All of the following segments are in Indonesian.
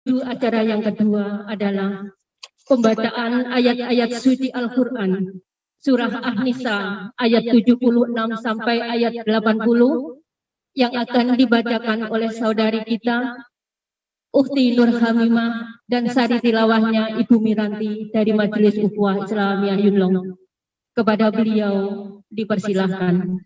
Acara yang kedua adalah pembacaan ayat-ayat suci Al-Quran, surah An-Nisa ayat 76 sampai ayat 80 yang akan dibacakan oleh saudari kita, Ukhti Nur Hamimah, dan sari tilawahnya Ibu Miranti dari Majelis Ukhuwah Islamiyah Yunlong. Kepada beliau dipersilahkan.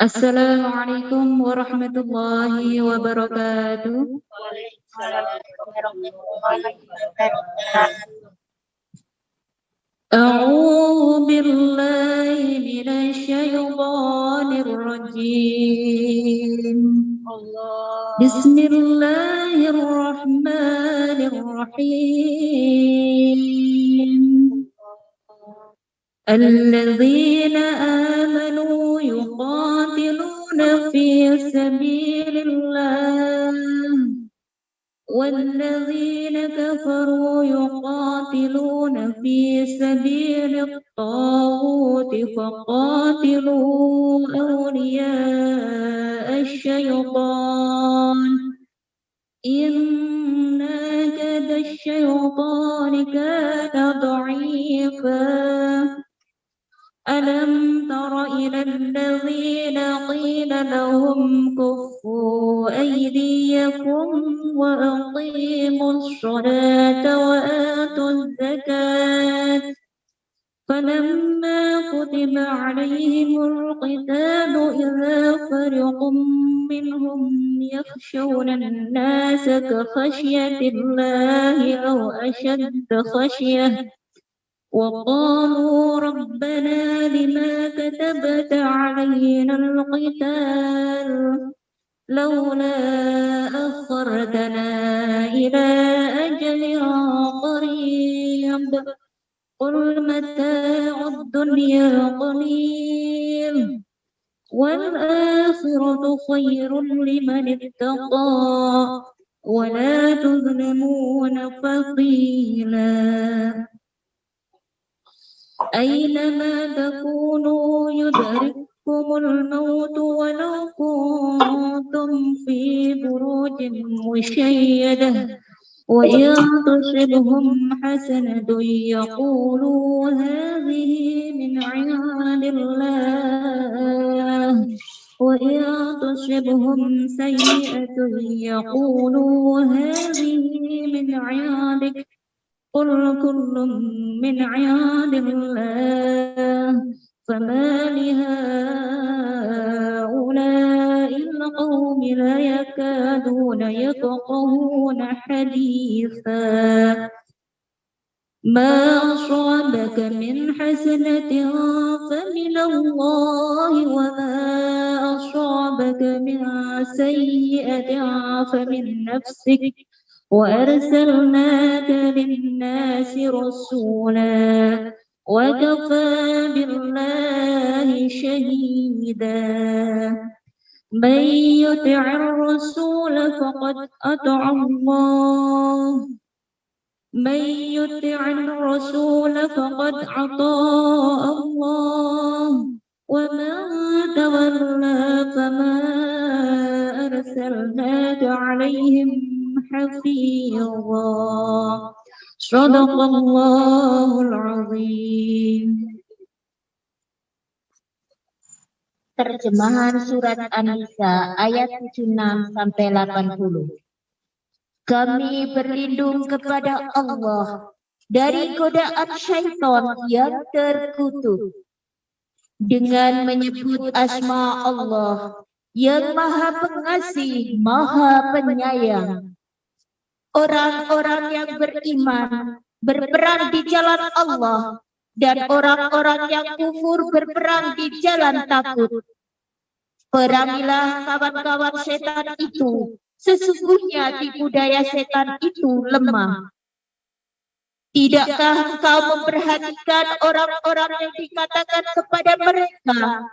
Assalamualaikum warahmatullahi wabarakatuh. A'udzu billahi minasy syaithanir rajim. Bismillahirrahmanirrahim. الذين آمنوا يقاتلون في سبيل الله والذين كفروا يقاتلون في سبيل الطاغوت فقاتلوا أولياء الشيطان إن كيد الشيطان كان ضعيفا ألم تر إلى الذين قيل لهم كفوا أيديكم وأقيموا الصلاة وآتوا الزكاة فلما كتب عليهم القتال إذا فريق منهم يخشون الناس كخشية الله أو أشد خشية وقالوا ربنا لما كتبت علينا القتال لولا أخرتنا إلى أجل قريب قل متاع الدنيا قليل والآخرة خير لمن اتقى ولا تظلمون فتيلا أينما تكونوا يدرككم الموت ولو كنتم في بروج مشيدة وإن تصبهم حسنة يقولوا هذه من عند الله وإن تصبهم سيئة يقولوا هذه من عندك قل كل من عند الله فما لهؤلاء القوم لا يكادون يفقهون حديثا ما أصابك من حسنة فمن الله وما أصابك من سيئة فمن نفسك وأرسلناك للناس رسولا وكفى بالله شهيدا من يطع الرسول فقد أطاع الله من يطع الرسول فقد أطاع الله ومن تولى فما أرسلناك عليهم حفيظا صدق الله العظيم. Terjemahan surat An-Nisa ayat 76 sampai 80. Kami berlindung kepada Allah dari godaan syaitan yang terkutuk dengan menyebut asma Allah yang Maha Pengasih, Maha Penyayang. Orang-orang yang beriman berperang di jalan Allah dan orang-orang yang kufur berperang di jalan takut. Perangilah kawan-kawan setan itu, sesungguhnya tipu daya setan itu lemah. Tidakkah engkau memperhatikan orang-orang yang dikatakan kepada mereka,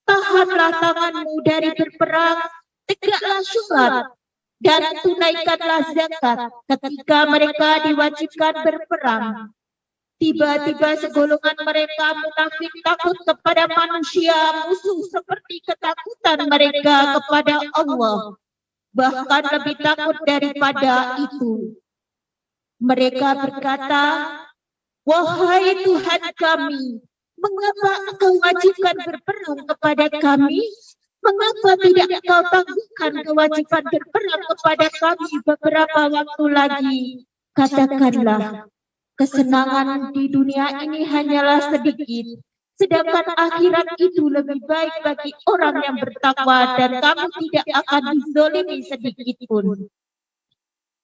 tahanlah tanganmu dari berperang, tegaklah sholat, dan tunaikanlah zakat ketika mereka diwajibkan berperang. Tiba-tiba segolongan mereka munafik takut kepada manusia, musuh seperti ketakutan mereka kepada Allah. Bahkan lebih takut daripada itu. Mereka berkata, "Wahai Tuhan kami, mengapa Engkau wajibkan berperang kepada kami? Mengapa tidak Engkau tangguhkan kewajiban berperang kepada kami beberapa waktu lagi? Katakanlah, kesenangan di dunia ini hanyalah sedikit, sedangkan akhirat itu lebih baik bagi orang yang bertakwa dan kamu tidak akan dizolimi sedikit pun.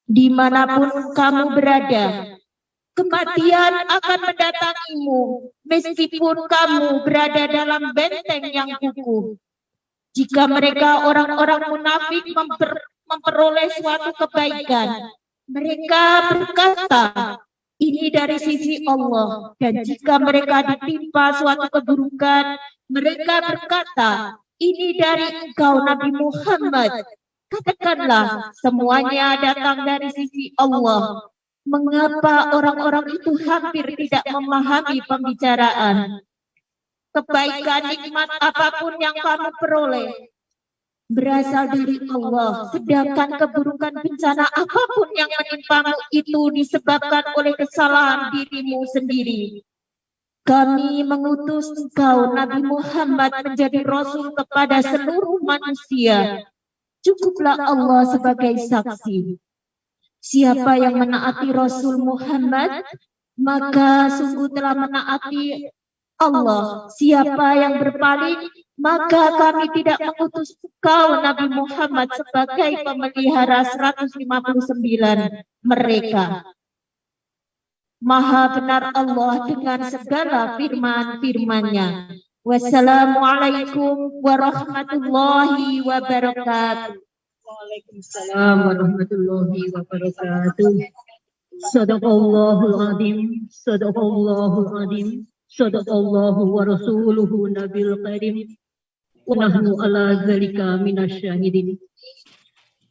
Dimanapun kamu berada, kematian akan mendatangimu meskipun kamu berada dalam benteng yang kukuh. Jika mereka orang-orang munafik memperoleh suatu kebaikan, mereka berkata, ini dari sisi Allah. Dan jika mereka ditimpa suatu keburukan, mereka berkata, ini dari engkau Nabi Muhammad. Katakanlah, semuanya datang dari sisi Allah. Mengapa orang-orang itu hampir tidak memahami pembicaraan? Kebaikan nikmat apapun yang kamu peroleh berasal dari Allah, sedangkan keburukan bencana apapun yang menimpamu itu disebabkan oleh kesalahan dirimu sendiri. Kami mengutus engkau Nabi Muhammad menjadi Rasul kepada seluruh manusia. Cukuplah Allah sebagai saksi. Siapa yang menaati Rasul Muhammad, maka sungguh telah menaati Allah. Siapa yang berpaling, maka kami tidak mengutus engkau Nabi Muhammad sebagai pemelihara 159 mereka. Maha benar Allah dengan segala firman-firman-Nya. Wassalamualaikum warahmatullahi wabarakatuh. Waalaikumsalam warahmatullahi wabarakatuh. Sadaqallahul azim, sadaqallahul azim, sadaqallahu wa rasuluhu nabil karim, wa nahnu ala zalika minasyahidin.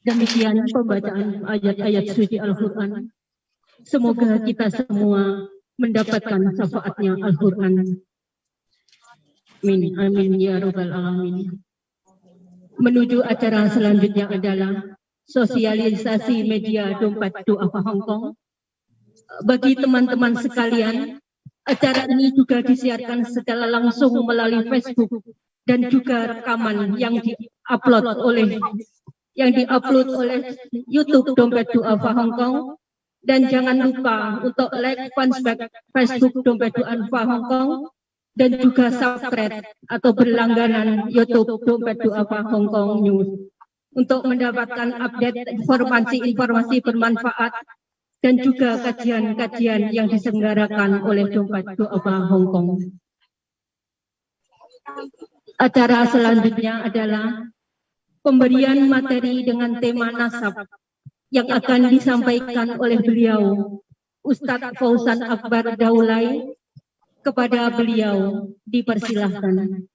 Demikian pembacaan ayat-ayat suci Al-Quran. Semoga kita semua mendapatkan syafaatnya Al-Quran. Amin, amin ya rabbal alamin. Menuju acara selanjutnya adalah sosialisasi media dompet du'afa Hongkong. Bagi teman-teman sekalian, acara ini juga disiarkan secara langsung melalui Facebook dan juga rekaman yang diupload oleh YouTube Dompet Du'afa Hongkong. Dan jangan lupa untuk like fanpage Facebook Dompet Du'afa Hongkong dan juga subscribe atau berlangganan YouTube Dompet Du'afa Hongkong News untuk mendapatkan update informasi bermanfaat dan juga kajian-kajian yang diselenggarakan oleh Dompet Du'afa Hongkong. Acara selanjutnya adalah pemberian materi dengan tema nasab yang akan disampaikan oleh beliau, Ustadz Fauzan Akbar Daulay. Kepada beliau dipersilahkan.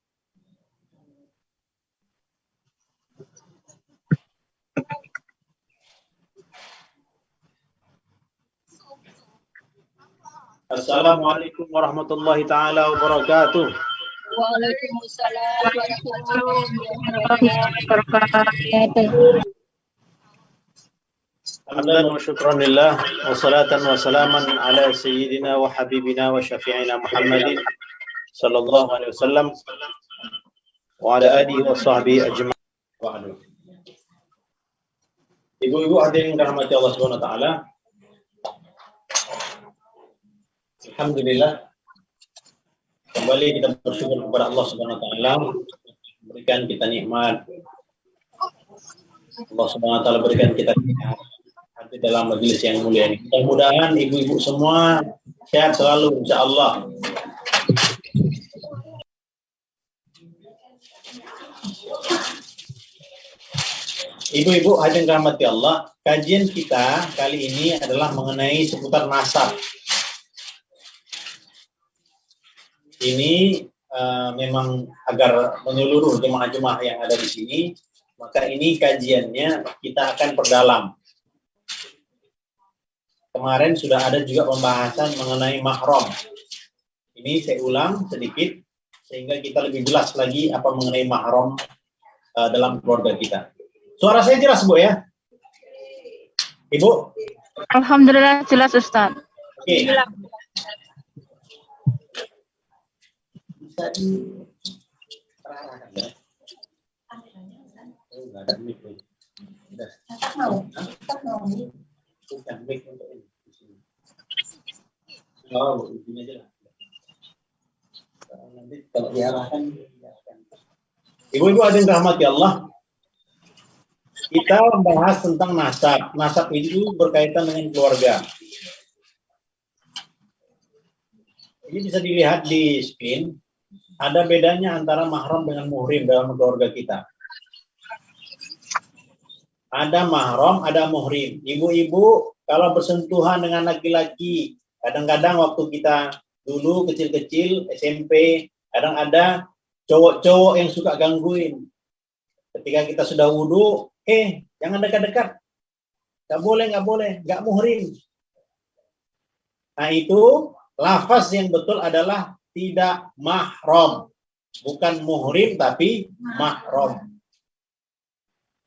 Assalamualaikum warahmatullahi taala wabarakatuh. Waalaikumsalam warahmatullahi wabarakatuh. Alhamdulillah wa syukran lillah wa salatan wa salaman ala sayyidina wa habibina wa syafi'ina Muhammadin sallallahu alaihi wasallam wa ala alihi wa sahbihi ajma'in. Ibu-ibu hadirin dirahmati Allah Subhanahu wa taala. Alhamdulillah, kembali kita bersyukur kepada Allah Subhanahu wa taala berikan kita nikmat. Allah Subhanahu wa taala berikan kita di dalam majelis yang mulia ini. Mudah-mudahan ibu-ibu semua sehat selalu insyaallah. Ibu-ibu hadirin rahmati Allah, kajian kita kali ini adalah mengenai seputar nasab. Ini memang agar menyeluruh jemaah-jemaah yang ada di sini, maka ini kajiannya kita akan perdalam. kemarin sudah ada juga pembahasan mengenai mahram. Ini saya ulang sedikit sehingga kita lebih jelas lagi apa mengenai mahram dalam keluarga kita. Suara saya jelas, Bu ya? Ibu? Alhamdulillah jelas, Ustaz. Oke. Bisa terarahkan ya? Enggak ada mic. Udah. Bukan mic untuk ini. Oh, ini aja lah. Nanti kalau diarahkan. Ibu-ibu ada yang rahmati Allah. Kita membahas tentang nasab. Nasab itu berkaitan dengan keluarga. Ini bisa dilihat di screen. Ada bedanya antara mahram dengan muhrim dalam keluarga kita. Ada mahram, ada muhrim. Ibu-ibu kalau bersentuhan dengan laki-laki, kadang-kadang waktu kita dulu kecil-kecil, SMP, kadang ada cowok-cowok yang suka gangguin. Ketika kita sudah wudhu, jangan dekat-dekat. Nggak boleh, nggak muhrim. Nah itu, lafaz yang betul adalah tidak mahram. Bukan muhrim, tapi mahram.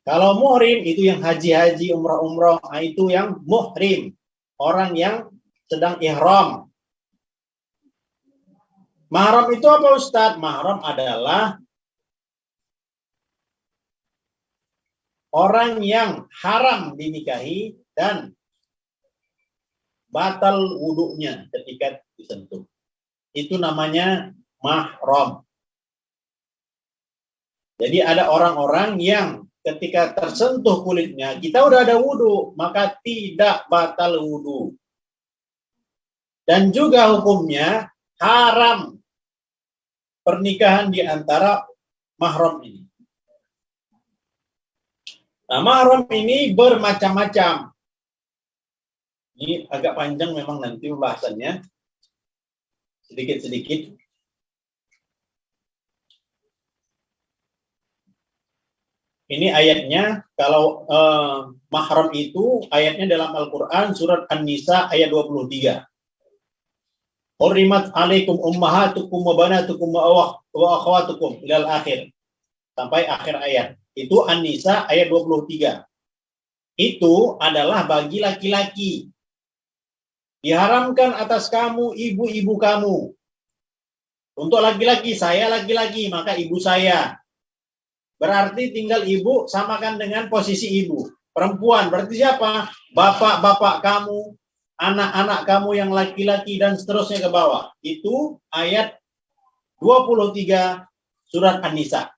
Kalau muhrim, itu yang haji-haji, umrah-umrah, nah itu yang muhrim. Orang yang sedang ihram. Mahram itu apa, Ustadz? Mahram adalah orang yang haram dinikahi dan batal wudhunya ketika disentuh. Itu namanya mahram. Jadi ada orang-orang yang ketika tersentuh kulitnya, kita udah ada wudhu, maka tidak batal wudhu. Dan juga hukumnya haram pernikahan di antara mahram ini. Nah, mahram ini bermacam-macam. Ini agak panjang memang nanti pembahasannya. Sedikit-sedikit. Ini ayatnya, kalau mahram itu ayatnya dalam Al-Quran surat An-Nisa ayat 23. Hurrimat alaikum ummahatukum wa banatukum wa akhwatukum ilal akhir. Sampai akhir ayat. Itu An-Nisa ayat 23. Itu adalah bagi laki-laki. Diharamkan atas kamu, ibu-ibu kamu. Untuk laki-laki, saya laki-laki, maka ibu saya. Berarti tinggal ibu samakan dengan posisi ibu. Perempuan, berarti siapa? Bapak-bapak kamu, anak-anak kamu yang laki-laki, dan seterusnya ke bawah. Itu ayat 23 surat An-Nisa.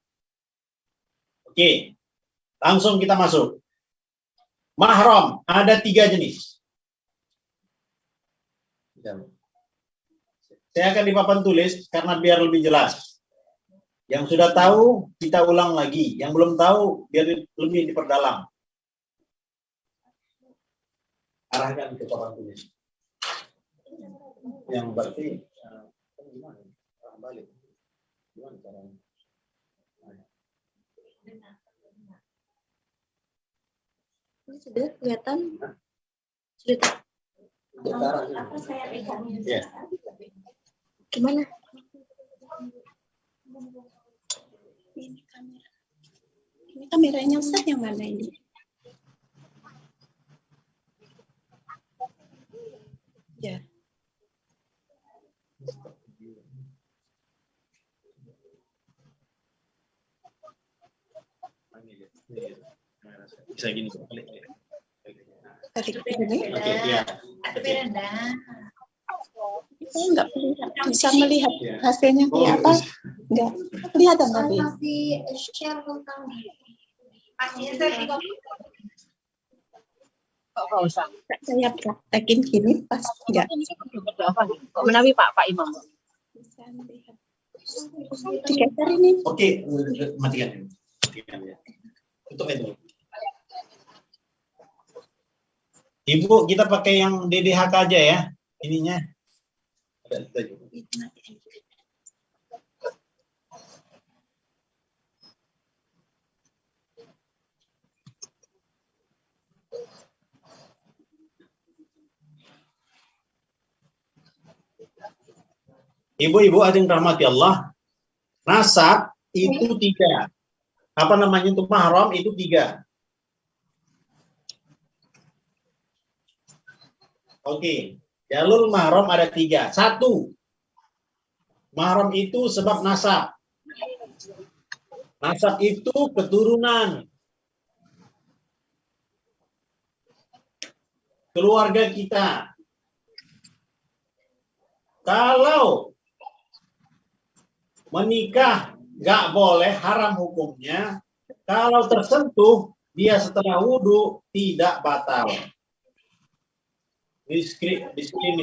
Oke, langsung kita masuk. Mahram, ada 3 jenis. Saya akan di papan tulis karena biar lebih jelas. Yang sudah tahu, kita ulang lagi. Yang belum tahu, biar lebih diperdalam. Arahkan ke papan tulis. Yang berarti, gimana? Arah balik. Gimana caranya? Ini sudah kelihatan? Sudah. Apa saya lihatnya? Ya. Gimana? Ini kamera. Ini kameranya Ustaz yang mana ini? Ya. Bisa gini. Tarik ini. Oke, ya. Saya nggak bisa melihat hasilnya kayak apa. Nggak kelihatan tapi. Share tentang Kok usah. Saya praktekin gini pas nggak Kok menawi Pak Imam. bisa melihat. Digeser ini. Oke, matikan. Ya. Tutup itu. Ibu, kita pakai yang DDHK aja ya, ininya. Ibu-ibu ada yang rahmati Allah, nasab itu 3. Apa namanya itu mahram itu 3. Oke, jalur mahram ada 3. 1, mahram itu sebab nasab. Nasab itu keturunan. Keluarga kita. Kalau menikah nggak boleh, haram hukumnya. Kalau tersentuh, dia setelah wudhu tidak batal. Di screen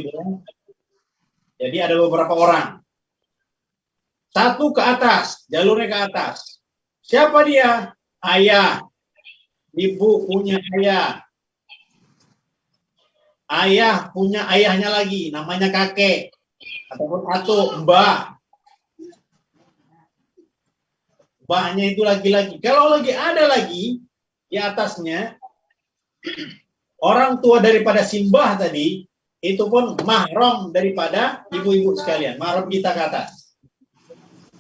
gitu. Jadi ada beberapa orang. 1 ke atas, jalurnya ke atas. Siapa dia? Ayah. Ibu punya ayah. Ayah punya ayahnya lagi, namanya kakek. Ataupun mbah. Mbahnya itu laki-laki. Kalau lagi ada lagi di atasnya, orang tua daripada simbah tadi, itu pun mahram daripada ibu-ibu sekalian. Mahram kita ke atas.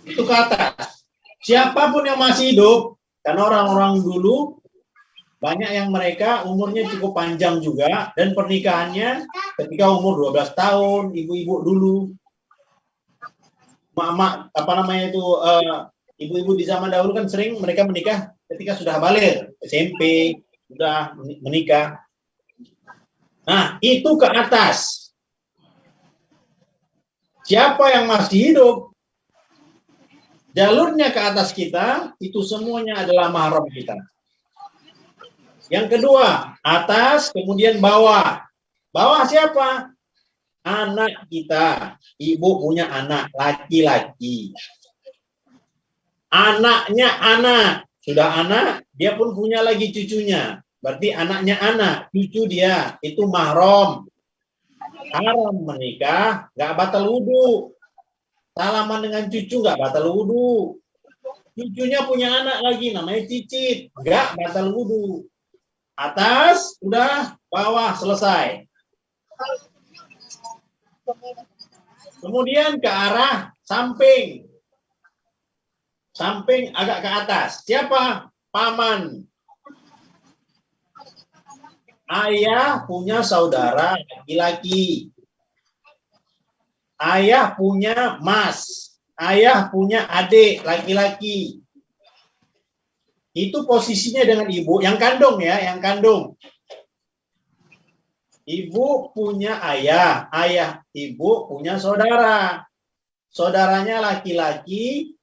Itu ke atas. Siapapun yang masih hidup, karena orang-orang dulu, banyak yang mereka umurnya cukup panjang juga, dan pernikahannya ketika umur 12 tahun, ibu-ibu dulu. Mak-mak, apa namanya itu, ibu-ibu di zaman dahulu kan sering mereka menikah ketika sudah balik, SMP, sudah menikah. Nah, itu ke atas. Siapa yang masih hidup, jalurnya ke atas kita, itu semuanya adalah mahram kita. Yang kedua, atas, kemudian bawah. Bawah siapa? Anak kita. Ibu punya anak, laki-laki. Anaknya anak. Sudah anak, dia pun punya lagi cucunya. Berarti anaknya anak, cucu dia. Itu mahram. Haram menikah, nggak batal wudhu. Salaman dengan cucu nggak batal wudhu. Cucunya punya anak lagi, namanya cicit. Nggak batal wudhu. Atas, udah, bawah, selesai. Kemudian ke arah samping. Samping agak ke atas. Siapa? Paman. Ayah punya saudara laki-laki. Ayah punya mas. Ayah punya adik laki-laki. Itu posisinya dengan ibu, yang kandung ya, yang kandung. Ibu punya ayah, ayah ibu punya saudara. Saudaranya laki-laki,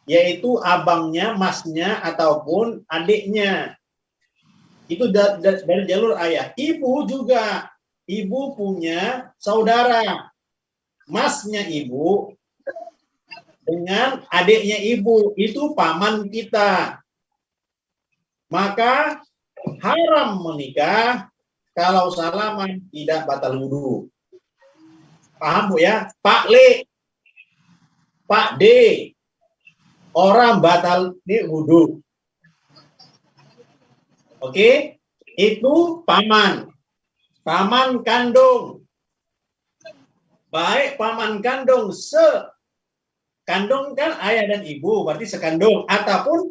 yaitu abangnya, masnya, ataupun adiknya. Itu dari jalur ayah. Ibu juga, ibu punya saudara. Masnya ibu dengan adiknya ibu, itu paman kita. Maka haram menikah kalau salaman tidak batal wudhu. Paham Bu ya? Pak Le, Pak D, orang batal ini wudhu. Oke? Itu paman. Paman kandung. Baik paman kandung kandung kan ayah dan ibu, berarti sekandung. Ataupun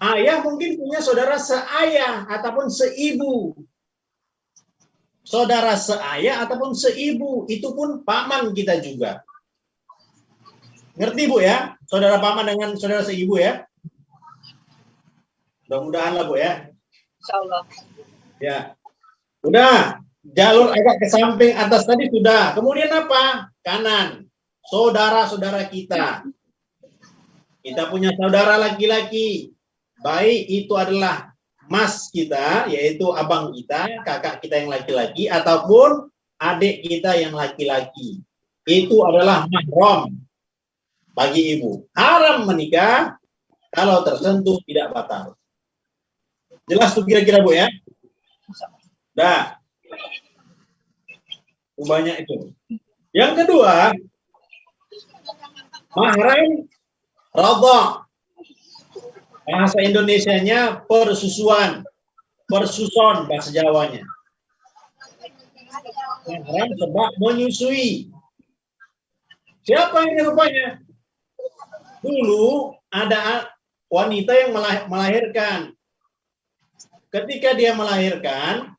ayah mungkin punya saudara seayah ataupun seibu. Saudara seayah ataupun seibu, itu pun paman kita juga. Ngerti Bu ya? Saudara paman dengan saudara seibu ya? Mudah-mudahan lah Bu ya. Insyaallah. Ya. Udah, jalur agak ke samping atas tadi sudah. Kemudian apa? Kanan. Saudara-saudara kita. Kita punya saudara laki-laki. Baik itu adalah mas kita, yaitu abang kita, kakak kita yang laki-laki, ataupun adik kita yang laki-laki. Itu adalah mahram bagi ibu. Haram menikah kalau tersentuh tidak batal. Jelas tuh kira-kira Bu ya? Dah. Banyak itu. Yang kedua, mahram radha. Bahasa Indonesianya persusuan, persuson bahasa Jawanya. Mahram sebab menyusui. Siapa ini rupanya? Dulu ada wanita yang melahirkan. Ketika dia melahirkan,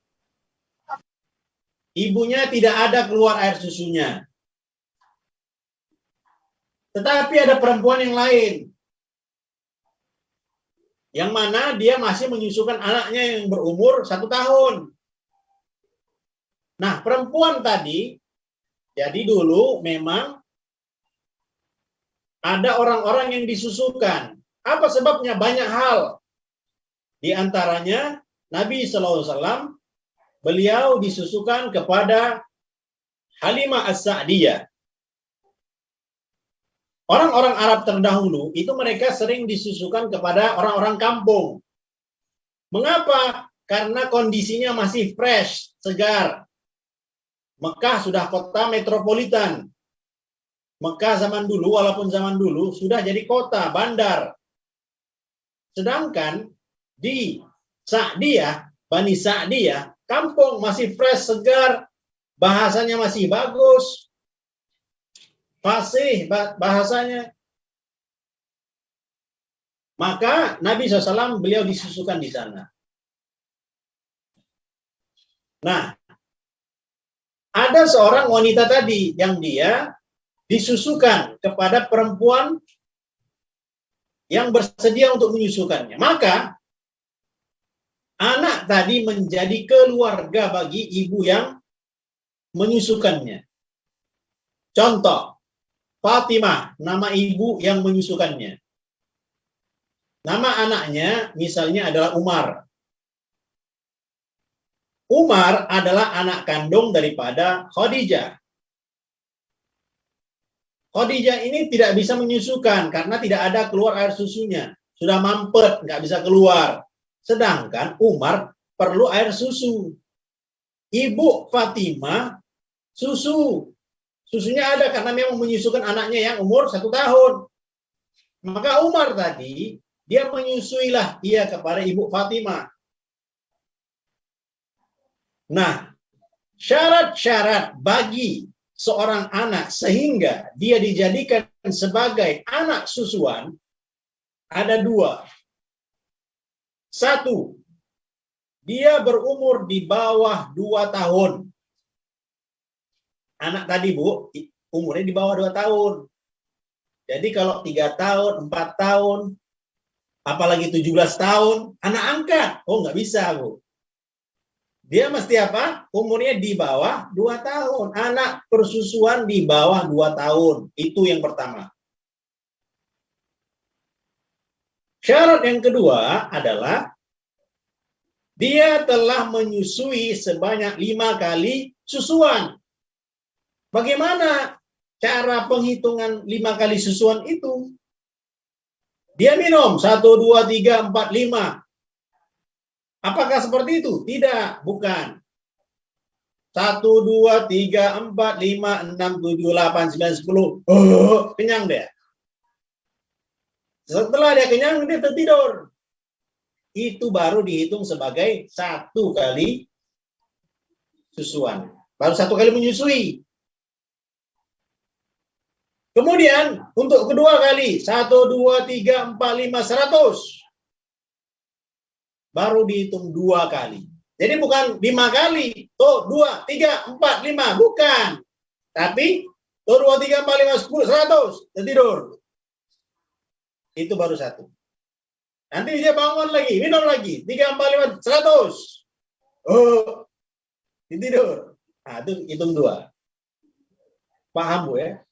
ibunya tidak ada keluar air susunya. Tetapi ada perempuan yang lain. Yang mana dia masih menyusukan anaknya yang berumur 1 tahun. Nah, perempuan tadi, jadi dulu memang ada orang-orang yang disusukan. Apa sebabnya? Banyak hal. Di antaranya, Nabi SAW, beliau disusukan kepada Halimah As-Sa'diyah. Orang-orang Arab terdahulu itu mereka sering disusukan kepada orang-orang kampung. Mengapa? Karena kondisinya masih fresh, segar. Mekah sudah kota metropolitan. Mekah zaman dulu, walaupun zaman dulu sudah jadi kota, bandar. Sedangkan di Sa'diyah, Bani Sa'diyah, kampung masih fresh, segar, bahasanya masih bagus. Fasih bahasanya. Maka Nabi SAW beliau disusukan di sana. Nah, ada seorang wanita tadi yang dia disusukan kepada perempuan yang bersedia untuk menyusukannya. Maka anak tadi menjadi keluarga bagi ibu yang menyusukannya. Contoh, Fatimah, nama ibu yang menyusukannya. Nama anaknya misalnya adalah Umar. Umar adalah anak kandung daripada Khadijah. Khadijah ini tidak bisa menyusukan karena tidak ada keluar air susunya. Sudah mampet, nggak bisa keluar. Sedangkan Umar perlu air susu. Ibu Fatimah susu. Susunya ada karena memang menyusukan anaknya yang umur 1 tahun. Maka Umar tadi, dia menyusuilah dia kepada ibu Fatimah. Nah, syarat-syarat bagi seorang anak sehingga dia dijadikan sebagai anak susuan ada 2. 1, dia berumur di bawah 2 tahun. Anak tadi, Bu, umurnya di bawah 2 tahun. Jadi kalau 3 tahun, 4 tahun, apalagi 17 tahun, anak angkat. Oh, nggak bisa, Bu. Dia mesti apa? Umurnya di bawah 2 tahun. Anak persusuan di bawah 2 tahun. Itu yang pertama. Syarat yang kedua adalah dia telah menyusui sebanyak 5 kali susuan. Bagaimana cara penghitungan 5 kali susuan itu? Dia minum 1, 2, 3, 4, 5. Apakah seperti itu? Tidak, bukan. 1, 2, 3, 4, 5, 6, 7, 8, 9, 10. Oh, kenyang dia. Setelah dia kenyang, dia tertidur. Itu baru dihitung sebagai 1 kali susuan. Baru 1 kali menyusui. Kemudian untuk kedua kali 1, 2, 3, 4, 5, 100. Baru dihitung 2 kali. Jadi bukan 5 kali. Tuh 2, 3, 4, 5. Bukan. Tapi tuh 2, 3, 4, 5, 10, 100. Tertidur. Itu baru 1. Nanti dia bangun lagi. Minum lagi. 3, 4, 5, 100. Oh. Tidur. Nah itu hitung 2. Paham, Bu, ya?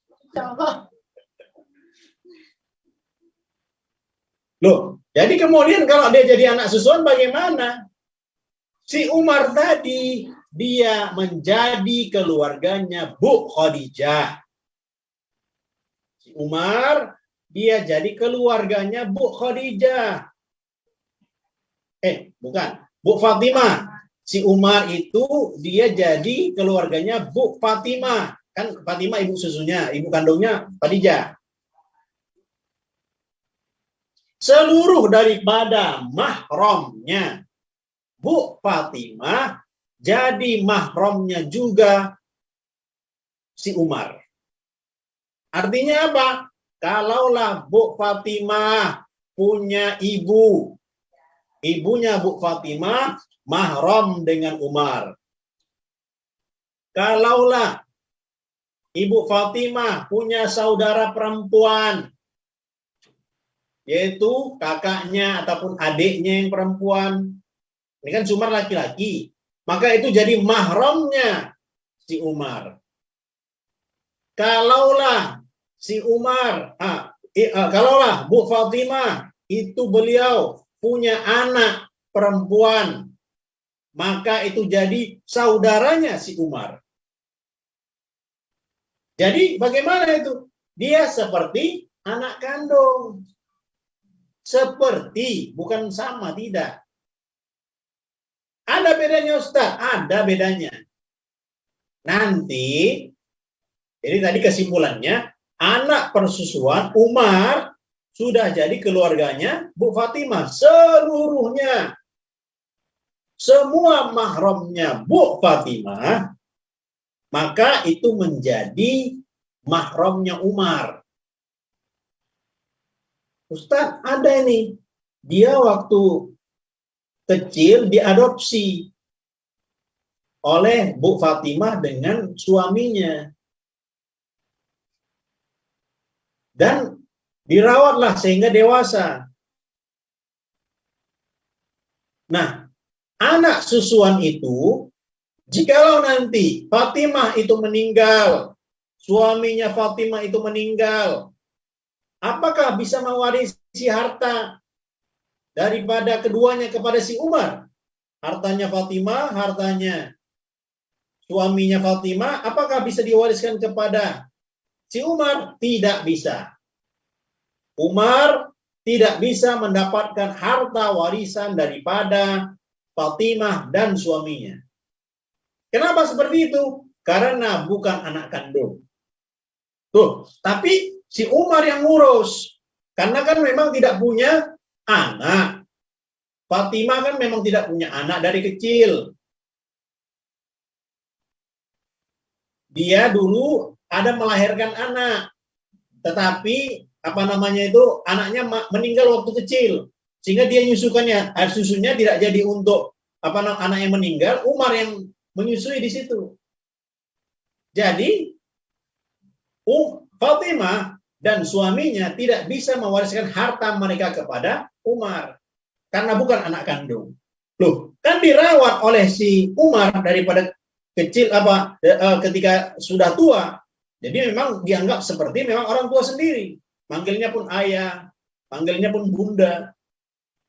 Loh, jadi kemudian kalau dia jadi anak susuan bagaimana? Si Umar tadi, dia menjadi keluarganya Bu Khadijah. Si Umar, dia jadi keluarganya Bu Khadijah. Bukan, Bu Fatimah. Si Umar itu, dia jadi keluarganya Bu Fatimah. Kan Fatimah ibu susunya, ibu kandungnya Khadijah. Seluruh daripada mahramnya Bu Fatimah jadi mahramnya juga si Umar. Artinya apa? Kalaulah Bu Fatimah punya ibu, ibunya Bu Fatimah mahram dengan Umar. Kalaulah Ibu Fatimah punya saudara perempuan, yaitu kakaknya ataupun adiknya yang perempuan, ini kan Umar laki-laki, maka itu jadi mahramnya si Umar. Kalaulah si Umar, kalaulah Bu Fatimah itu beliau punya anak perempuan, maka itu jadi saudaranya si Umar. Jadi bagaimana itu? Dia seperti anak kandung. Seperti, bukan sama, tidak. Ada bedanya Ustaz? Ada bedanya. Nanti, jadi tadi kesimpulannya, anak persusuan Umar sudah jadi keluarganya Bu Fatimah. Seluruhnya. Semua mahramnya Bu Fatimah, maka itu menjadi mahramnya Umar. Ustaz, ada ini. Dia waktu kecil diadopsi oleh Bu Fatimah dengan suaminya. Dan dirawatlah sehingga dewasa. Nah, anak susuan itu, jikalau nanti Fatimah itu meninggal, suaminya Fatimah itu meninggal, apakah bisa mewarisi harta daripada keduanya kepada si Umar? Hartanya Fatimah, hartanya suaminya Fatimah, apakah bisa diwariskan kepada si Umar? Tidak bisa. Umar tidak bisa mendapatkan harta warisan daripada Fatimah dan suaminya. Kenapa seperti itu? Karena bukan anak kandung. Tuh, tapi si Umar yang ngurus. Karena kan memang tidak punya anak. Fatimah kan memang tidak punya anak dari kecil. Dia dulu ada melahirkan anak. Tetapi anaknya meninggal waktu kecil. Sehingga dia nyusukannya, air susunya tidak jadi untuk anak yang meninggal, Umar yang menyusui di situ. Jadi Fatimah dan suaminya tidak bisa mewariskan harta mereka kepada Umar karena bukan anak kandung. Loh, kan dirawat oleh si Umar daripada kecil ketika sudah tua. Jadi memang dianggap seperti memang orang tua sendiri. Manggilnya pun ayah, manggilnya pun bunda.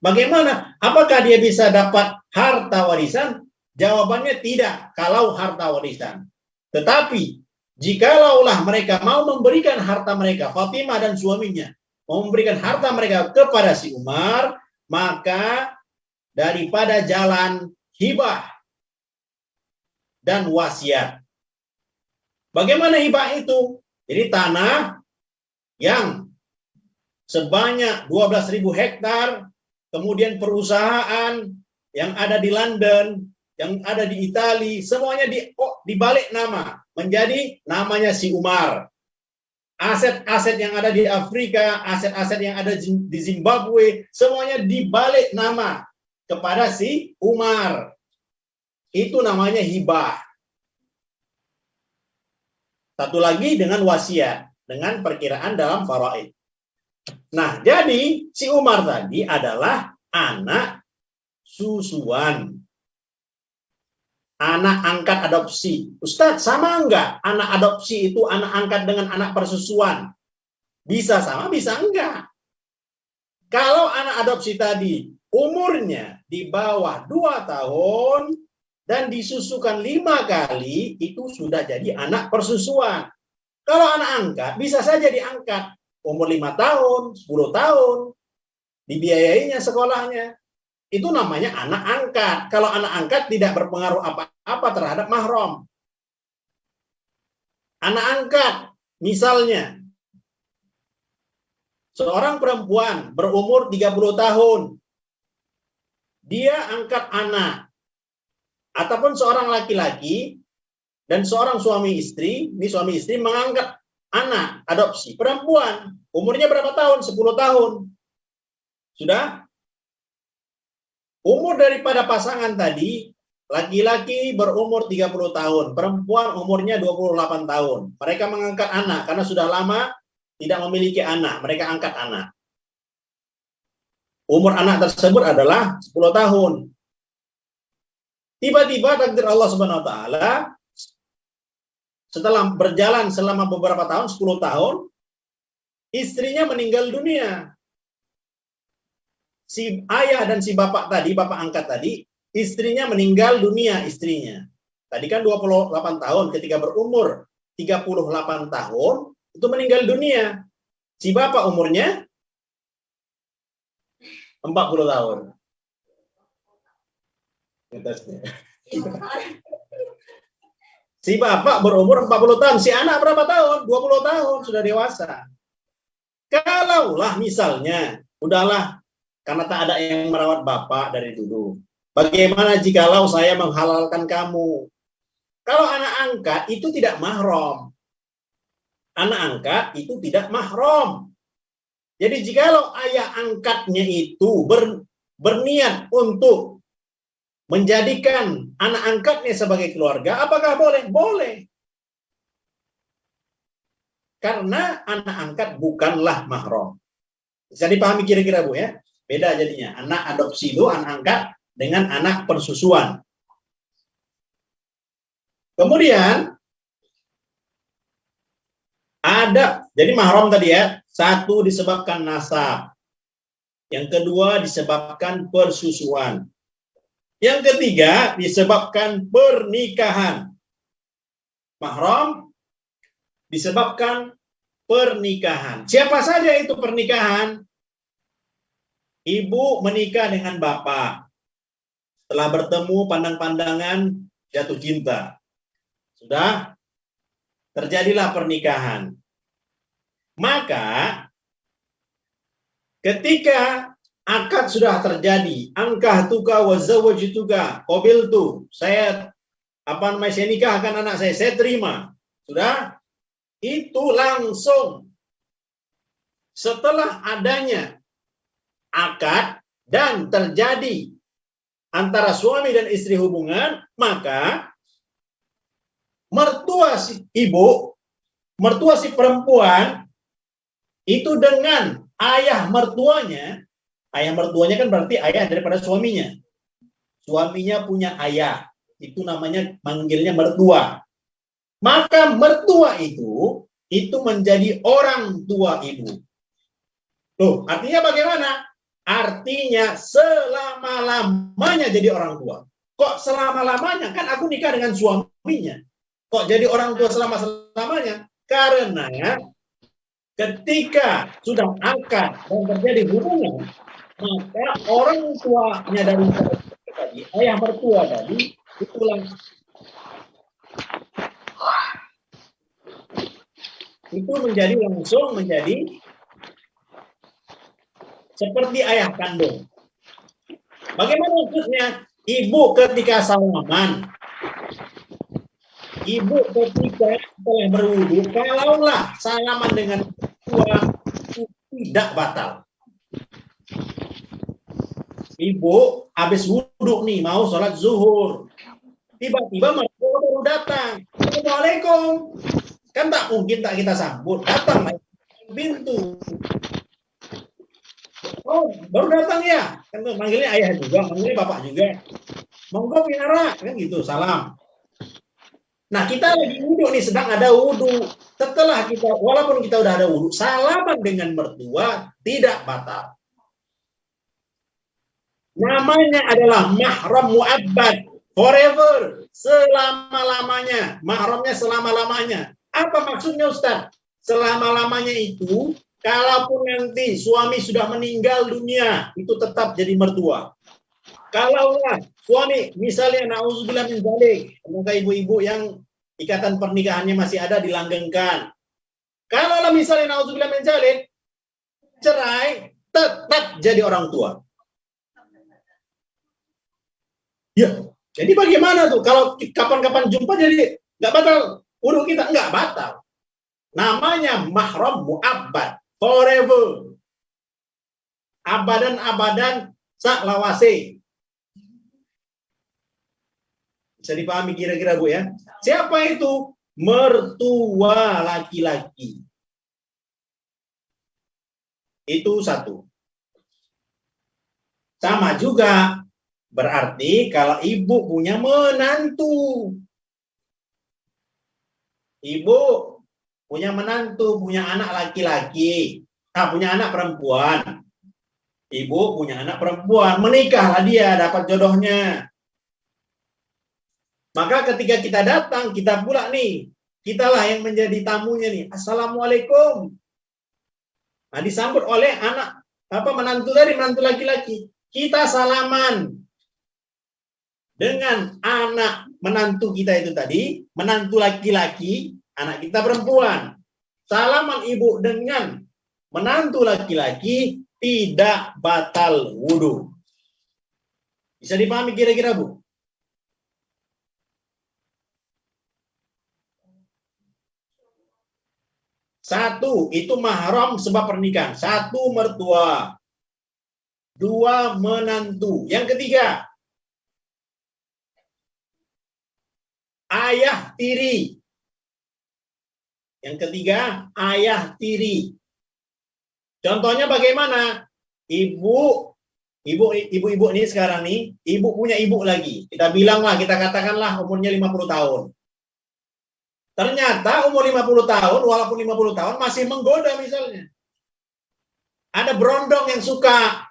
Bagaimana? Apakah dia bisa dapat harta warisan? Jawabannya tidak, kalau harta warisan. Tetapi, jikalaulah mereka mau memberikan harta mereka, Fatimah dan suaminya, mau memberikan harta mereka kepada si Umar, maka daripada jalan hibah dan wasiat. Bagaimana hibah itu? Jadi tanah yang sebanyak 12.000 hektar, kemudian perusahaan yang ada di London, yang ada di Italia, semuanya dibalik nama, menjadi namanya si Umar. Aset-aset yang ada di Afrika, aset-aset yang ada di Zimbabwe, semuanya dibalik nama kepada si Umar. Itu namanya hibah. Satu lagi dengan wasiat, dengan perkiraan dalam faraid. Nah, jadi si Umar tadi adalah anak susuan. Anak angkat adopsi. Ustadz, sama enggak anak adopsi itu anak angkat dengan anak persusuan? Bisa sama, bisa enggak. Kalau anak adopsi tadi umurnya di bawah 2 tahun dan disusukan 5 kali, itu sudah jadi anak persusuan. Kalau anak angkat, bisa saja diangkat. Umur 5 tahun, 10 tahun, dibiayainya sekolahnya. Itu namanya anak angkat. Kalau anak angkat tidak berpengaruh apa-apa terhadap mahram. Anak angkat, misalnya, seorang perempuan berumur 30 tahun, dia angkat anak. Ataupun seorang laki-laki dan seorang suami istri, ini suami istri mengangkat anak adopsi perempuan, umurnya berapa tahun? 10 tahun. Sudah? Umur daripada pasangan tadi, laki-laki berumur 30 tahun, perempuan umurnya 28 tahun. Mereka mengangkat anak karena sudah lama tidak memiliki anak, mereka angkat anak. Umur anak tersebut adalah 10 tahun. Tiba-tiba takdir Allah Subhanahu wa taala setelah berjalan selama beberapa tahun, 10 tahun, istrinya meninggal dunia. Si ayah dan si bapak tadi, bapak angkat tadi, istrinya meninggal dunia, istrinya. Tadi kan 28 tahun, ketika berumur 38 tahun, itu meninggal dunia. Si bapak umurnya 40 tahun. Si bapak berumur 40 tahun, si anak berapa tahun? 20 tahun, sudah dewasa. Kalaulah misalnya, udahlah, karena tak ada yang merawat bapak dari dulu. Bagaimana jikalau saya menghalalkan kamu? Kalau anak angkat itu tidak mahram. Anak angkat itu tidak mahram. Jadi jikalau ayah angkatnya itu berniat untuk menjadikan anak angkatnya sebagai keluarga, apakah boleh? Boleh. Karena anak angkat bukanlah mahram. Bisa dipahami kira-kira Bu ya? Beda jadinya. Anak adopsi itu anak angkat dengan anak persusuan. Kemudian ada, jadi mahram tadi ya, satu disebabkan nasab, yang kedua disebabkan persusuan, yang ketiga disebabkan pernikahan. Mahram disebabkan pernikahan. Siapa saja itu pernikahan? Ibu menikah dengan bapak. Setelah bertemu pandang-pandangan jatuh cinta. Sudah terjadilah pernikahan. Maka ketika akad sudah terjadi, angkahtuka wa zawwajtuka, qabiltu, saya saya nikahkan anak saya terima. Sudah? Itu langsung setelah adanya akad dan terjadi antara suami dan istri hubungan, maka mertua si ibu, mertua si perempuan itu dengan ayah mertuanya kan berarti ayah daripada suaminya. Suaminya punya ayah, itu namanya manggilnya mertua. Maka mertua itu menjadi orang tua ibu. Tuh, artinya bagaimana? Artinya selama-lamanya jadi orang tua. Kok selama-lamanya? Kan aku nikah dengan suaminya. Kok jadi orang tua selama-lamanya? Karena ketika sudah akad dan terjadi hubungan, maka orang tuanya dari tadi, ayah mertua tadi, itu langsung menjadi seperti ayah kandung. Bagaimana maksudnya? Ibu ketika salaman, ibu ketika setelah berwudu, kalaulah salaman dengan tua tidak batal. Ibu habis wudu nih, mau sholat zuhur, tiba-tiba mertua baru datang. Assalamualaikum. Kan tak mungkin tak kita sambut, datang pintu. Oh, baru datang ya? Kan manggilnya ayah juga, manggilnya bapak juga. Monggo pinara, kan gitu, salam. Nah, kita lagi wudu nih, sedang ada wudu. Setelah kita, walaupun kita udah ada wudu, salaman dengan mertua tidak batal. Namanya adalah mahram mu'abbad, forever, selama-lamanya. Mahramnya selama-lamanya. Apa maksudnya Ustaz? Selama-lamanya itu, kalaupun nanti suami sudah meninggal dunia, itu tetap jadi mertua. Kalaulah suami, misalnya na'udzubillah min dzalik, semoga ibu-ibu yang ikatan pernikahannya masih ada dilanggengkan. Kalaulah misalnya na'udzubillah min dzalik, cerai, tetap jadi orang tua. Ya, jadi bagaimana tuh? Kalau kapan-kapan jumpa jadi nggak batal wudu kita, nggak batal. Namanya mahram mu'abbad, forever. Abadan-abadan saklawase. Bisa dipahami kira-kira Bu ya? Siapa itu? Mertua laki-laki. Itu satu. Sama juga berarti kalau ibu punya menantu. Ibu punya menantu, punya anak laki-laki, punya anak perempuan. Ibu punya anak perempuan, menikahlah dia, dapat jodohnya. Maka ketika kita datang, kita pula nih, kitalah yang menjadi tamunya nih. Assalamualaikum. Nah, disambut oleh anak menantu dari menantu laki-laki. Kita salaman dengan anak menantu kita itu tadi, menantu laki-laki, anak kita perempuan. Salaman ibu dengan menantu laki-laki tidak batal wudu. Bisa dipahami kira-kira Bu? Satu, itu mahram sebab pernikahan. Satu, mertua. Dua, menantu. Yang ketiga, ayah tiri. Yang ketiga, ayah tiri. Contohnya bagaimana? Ibu-ibu ini sekarang nih, ibu punya ibu lagi. Kita bilanglah, kita katakanlah umurnya 50 tahun. Ternyata umur 50 tahun, walaupun 50 tahun masih menggoda misalnya. Ada berondong yang suka.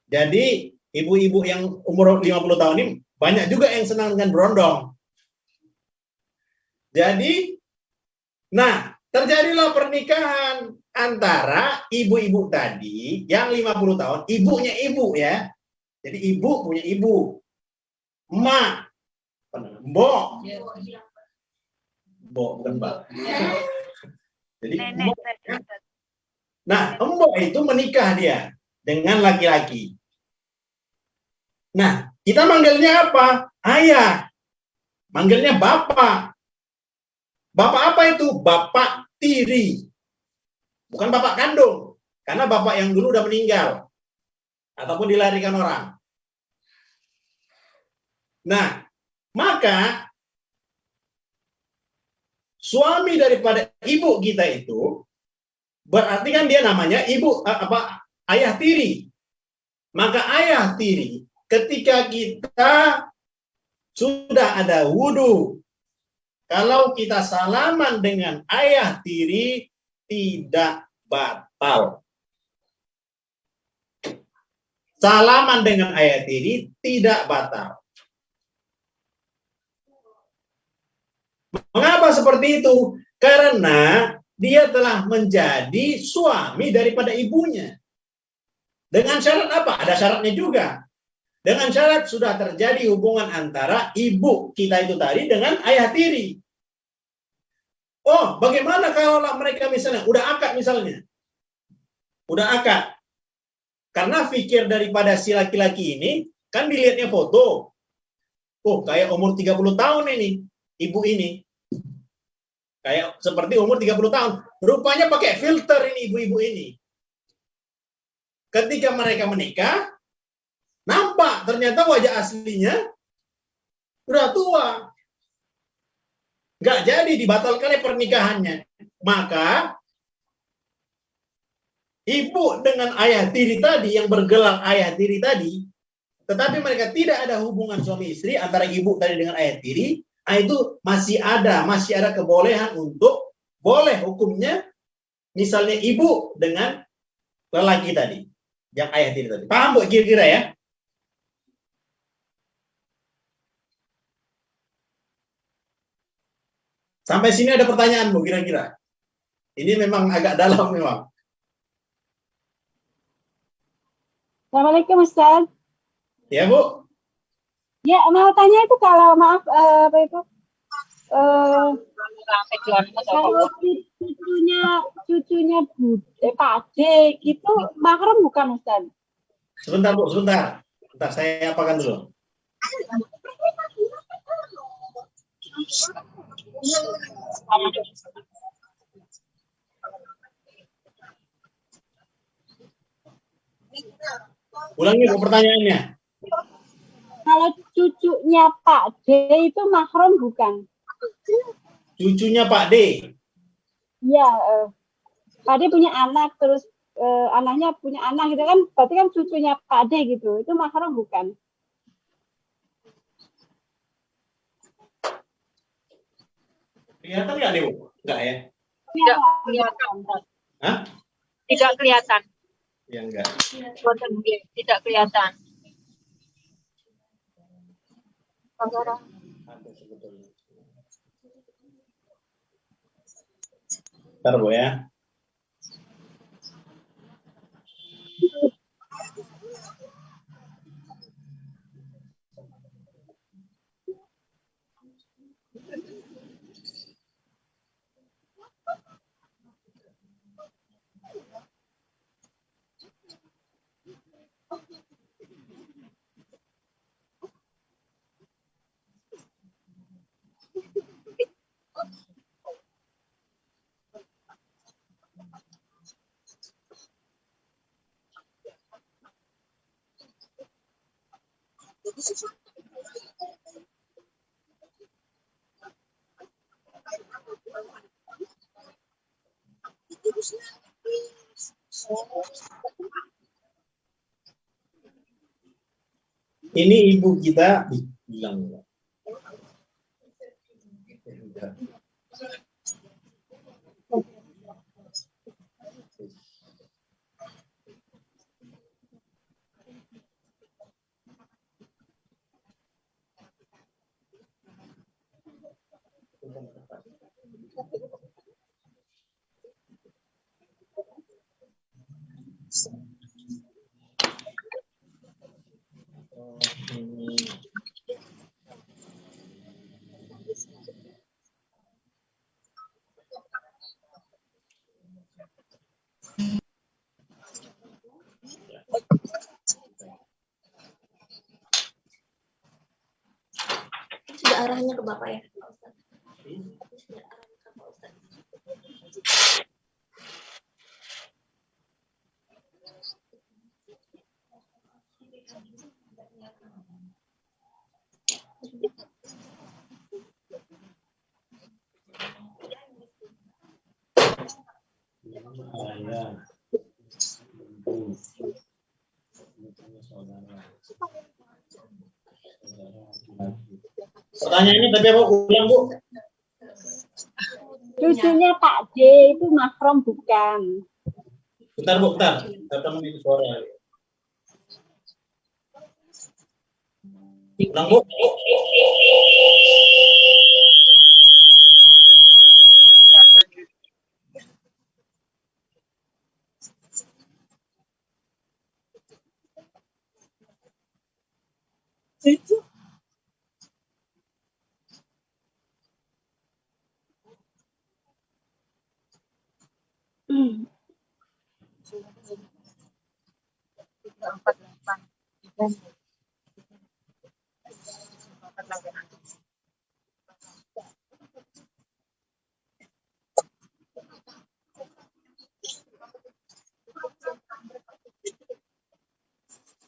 Jadi ibu-ibu yang umur 50 tahun ini banyak juga yang senang dengan berondong. Jadi, nah, terjadilah pernikahan antara ibu-ibu tadi yang 50 tahun, ibunya ibu ya. Jadi ibu punya ibu. Emak, mbok. Mbok bukan mbak. Jadi mbok. Nah, mbok itu menikah dia dengan laki-laki. Nah, kita manggilnya apa? Ayah. Manggilnya bapak. Bapak apa itu? Bapak tiri. Bukan bapak kandung. Karena bapak yang dulu udah meninggal. Ataupun dilarikan orang. Nah, maka suami daripada ibu kita itu berarti kan dia namanya ibu ayah tiri. Maka ayah tiri ketika kita sudah ada wudu, kalau kita salaman dengan ayah tiri tidak batal. Salaman dengan ayah tiri tidak batal. Mengapa seperti itu? Karena dia telah menjadi suami daripada ibunya. Dengan syarat apa? Ada syaratnya juga. Dengan syarat sudah terjadi hubungan antara ibu kita itu tadi dengan ayah tiri. Oh, bagaimana kalau mereka misalnya udah akad misalnya? Udah akad. Karena pikir daripada si laki-laki ini, kan dilihatnya foto. Oh, kayak umur 30 tahun ini, ibu ini. Kayak seperti umur 30 tahun. Rupanya pakai filter ini ibu-ibu ini. Ketika mereka menikah, nampak ternyata wajah aslinya udah tua. Nggak jadi, dibatalkan pernikahannya. Maka ibu dengan ayah tiri tadi yang bergelar ayah tiri tadi, tetapi mereka tidak ada hubungan suami istri antara ibu tadi dengan ayah tiri, itu masih ada kebolehan untuk boleh hukumnya misalnya ibu dengan lelaki tadi, yang ayah tiri tadi. Paham Bu kira-kira ya? Sampai sini ada pertanyaan Bu kira-kira? Ini memang agak dalam memang. Assalamualaikum Ustaz. Ya Bu. Ya mau tanya itu kalau maaf apa itu? Kalau cucunya Pak D itu mahram bukan Ustaz? Sebentar Bu, sebentar. Bentar saya apakan dulu. Ulangi Bu pertanyaannya. Kalau cucunya Pak D itu mahram bukan? Cucunya Pak D. Iya, Pak D punya anak, terus anaknya punya anak gitu kan, berarti kan cucunya Pak D gitu, itu mahram bukan? Kelihatan nggak nih Bu? Enggak ya? Tidak kelihatan. Hah? Tidak kelihatan. Ya enggak. Tidak kelihatan. Ada sebetulnya. Bentar Bu ya. Ini ibu kita bilang enggak. Sudah arahnya ke Bapak ya, Pak Ustadz. Sudah arahnya ke Pak Ustadz. Pertanyaannya tadi apa? Ulang Bu. Cucunya Pak D itu mahram bukan? Bentar Bu, bentar. Teman itu suara. Ulang Bu.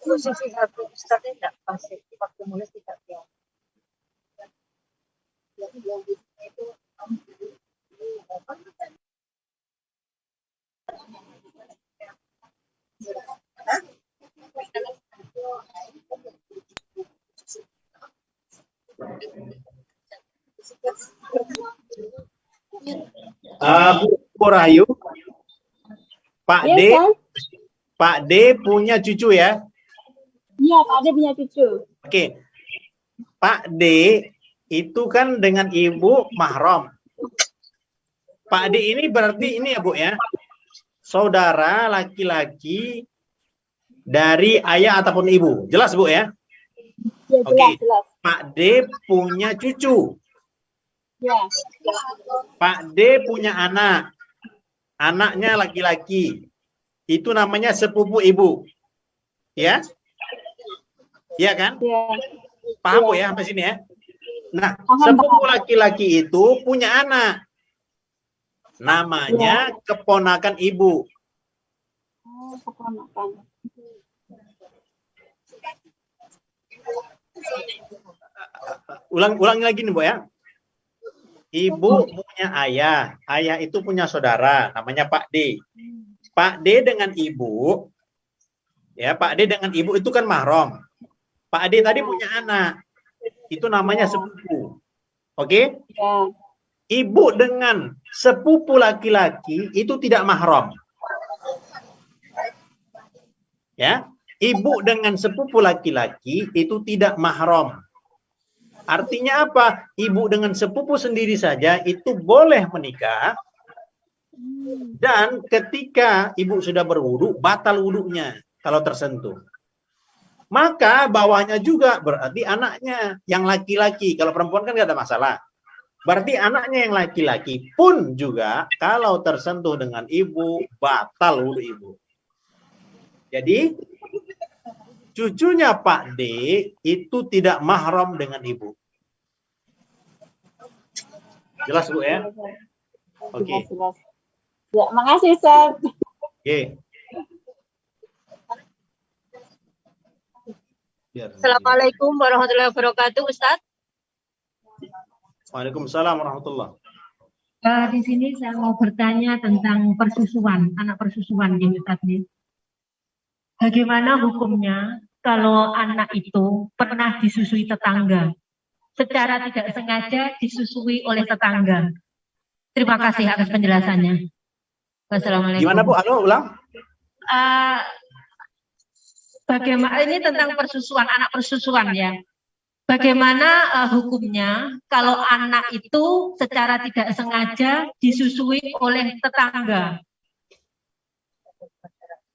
Posisi HP Ustaznya tidak pas, waktu mulai tidak kelihatan. Bu Rahayu, Pak Iya D, kan? Pak D punya cucu ya? Iya, Pak D punya cucu. Oke, Pak D itu kan dengan ibu mahram. Pak D ini berarti ini ya Bu ya, saudara laki-laki dari ayah ataupun ibu. Jelas Bu ya? Ya, Oke. jelas, jelas. Pak D punya cucu. Ya, Pak D punya anak. Anaknya laki-laki. Itu namanya sepupu ibu. Ya? Iya kan? ya. Paham Bu ya sampai sini ya? Nah, sepupu laki-laki itu punya anak. Namanya keponakan ibu. Oh, keponakan. Ulang lagi nih, Bu ya. Ibu punya ayah. Ayah itu punya saudara, namanya Pak D. Pak D dengan ibu, ya Pak D dengan ibu itu kan mahram. Pak D tadi punya anak, itu namanya sepupu. Oke? Ya. Ibu dengan sepupu laki-laki itu tidak mahram. Ya, ibu dengan sepupu laki-laki itu tidak mahram. Artinya apa? Ibu dengan sepupu sendiri saja itu boleh menikah. Dan ketika ibu sudah berwudu, batal wudunya kalau tersentuh. Maka bawahnya juga berarti anaknya yang laki-laki. Kalau perempuan kan nggak ada masalah. Berarti anaknya yang laki-laki pun juga kalau tersentuh dengan ibu, batal wudu ibu. Jadi cucunya Pak D itu tidak mahram dengan ibu. Jelas Bu ya? Oke. Jelas. Ya, makasih Ustaz. Oke. Assalamualaikum warahmatullahi wabarakatuh, Ustaz. Waalaikumsalam warahmatullahi. Di sini saya mau bertanya tentang persusuan, anak persusuan ini Ustaz. Bagaimana hukumnya kalau anak itu pernah disusui tetangga? Secara tidak sengaja disusui oleh tetangga. Terima kasih atas penjelasannya. Wassalamualaikum. Gimana Bu? Halo, ulang. Bagaimana ini tentang persusuan, anak persusuan ya. Bagaimana hukumnya kalau anak itu secara tidak sengaja disusui oleh tetangga?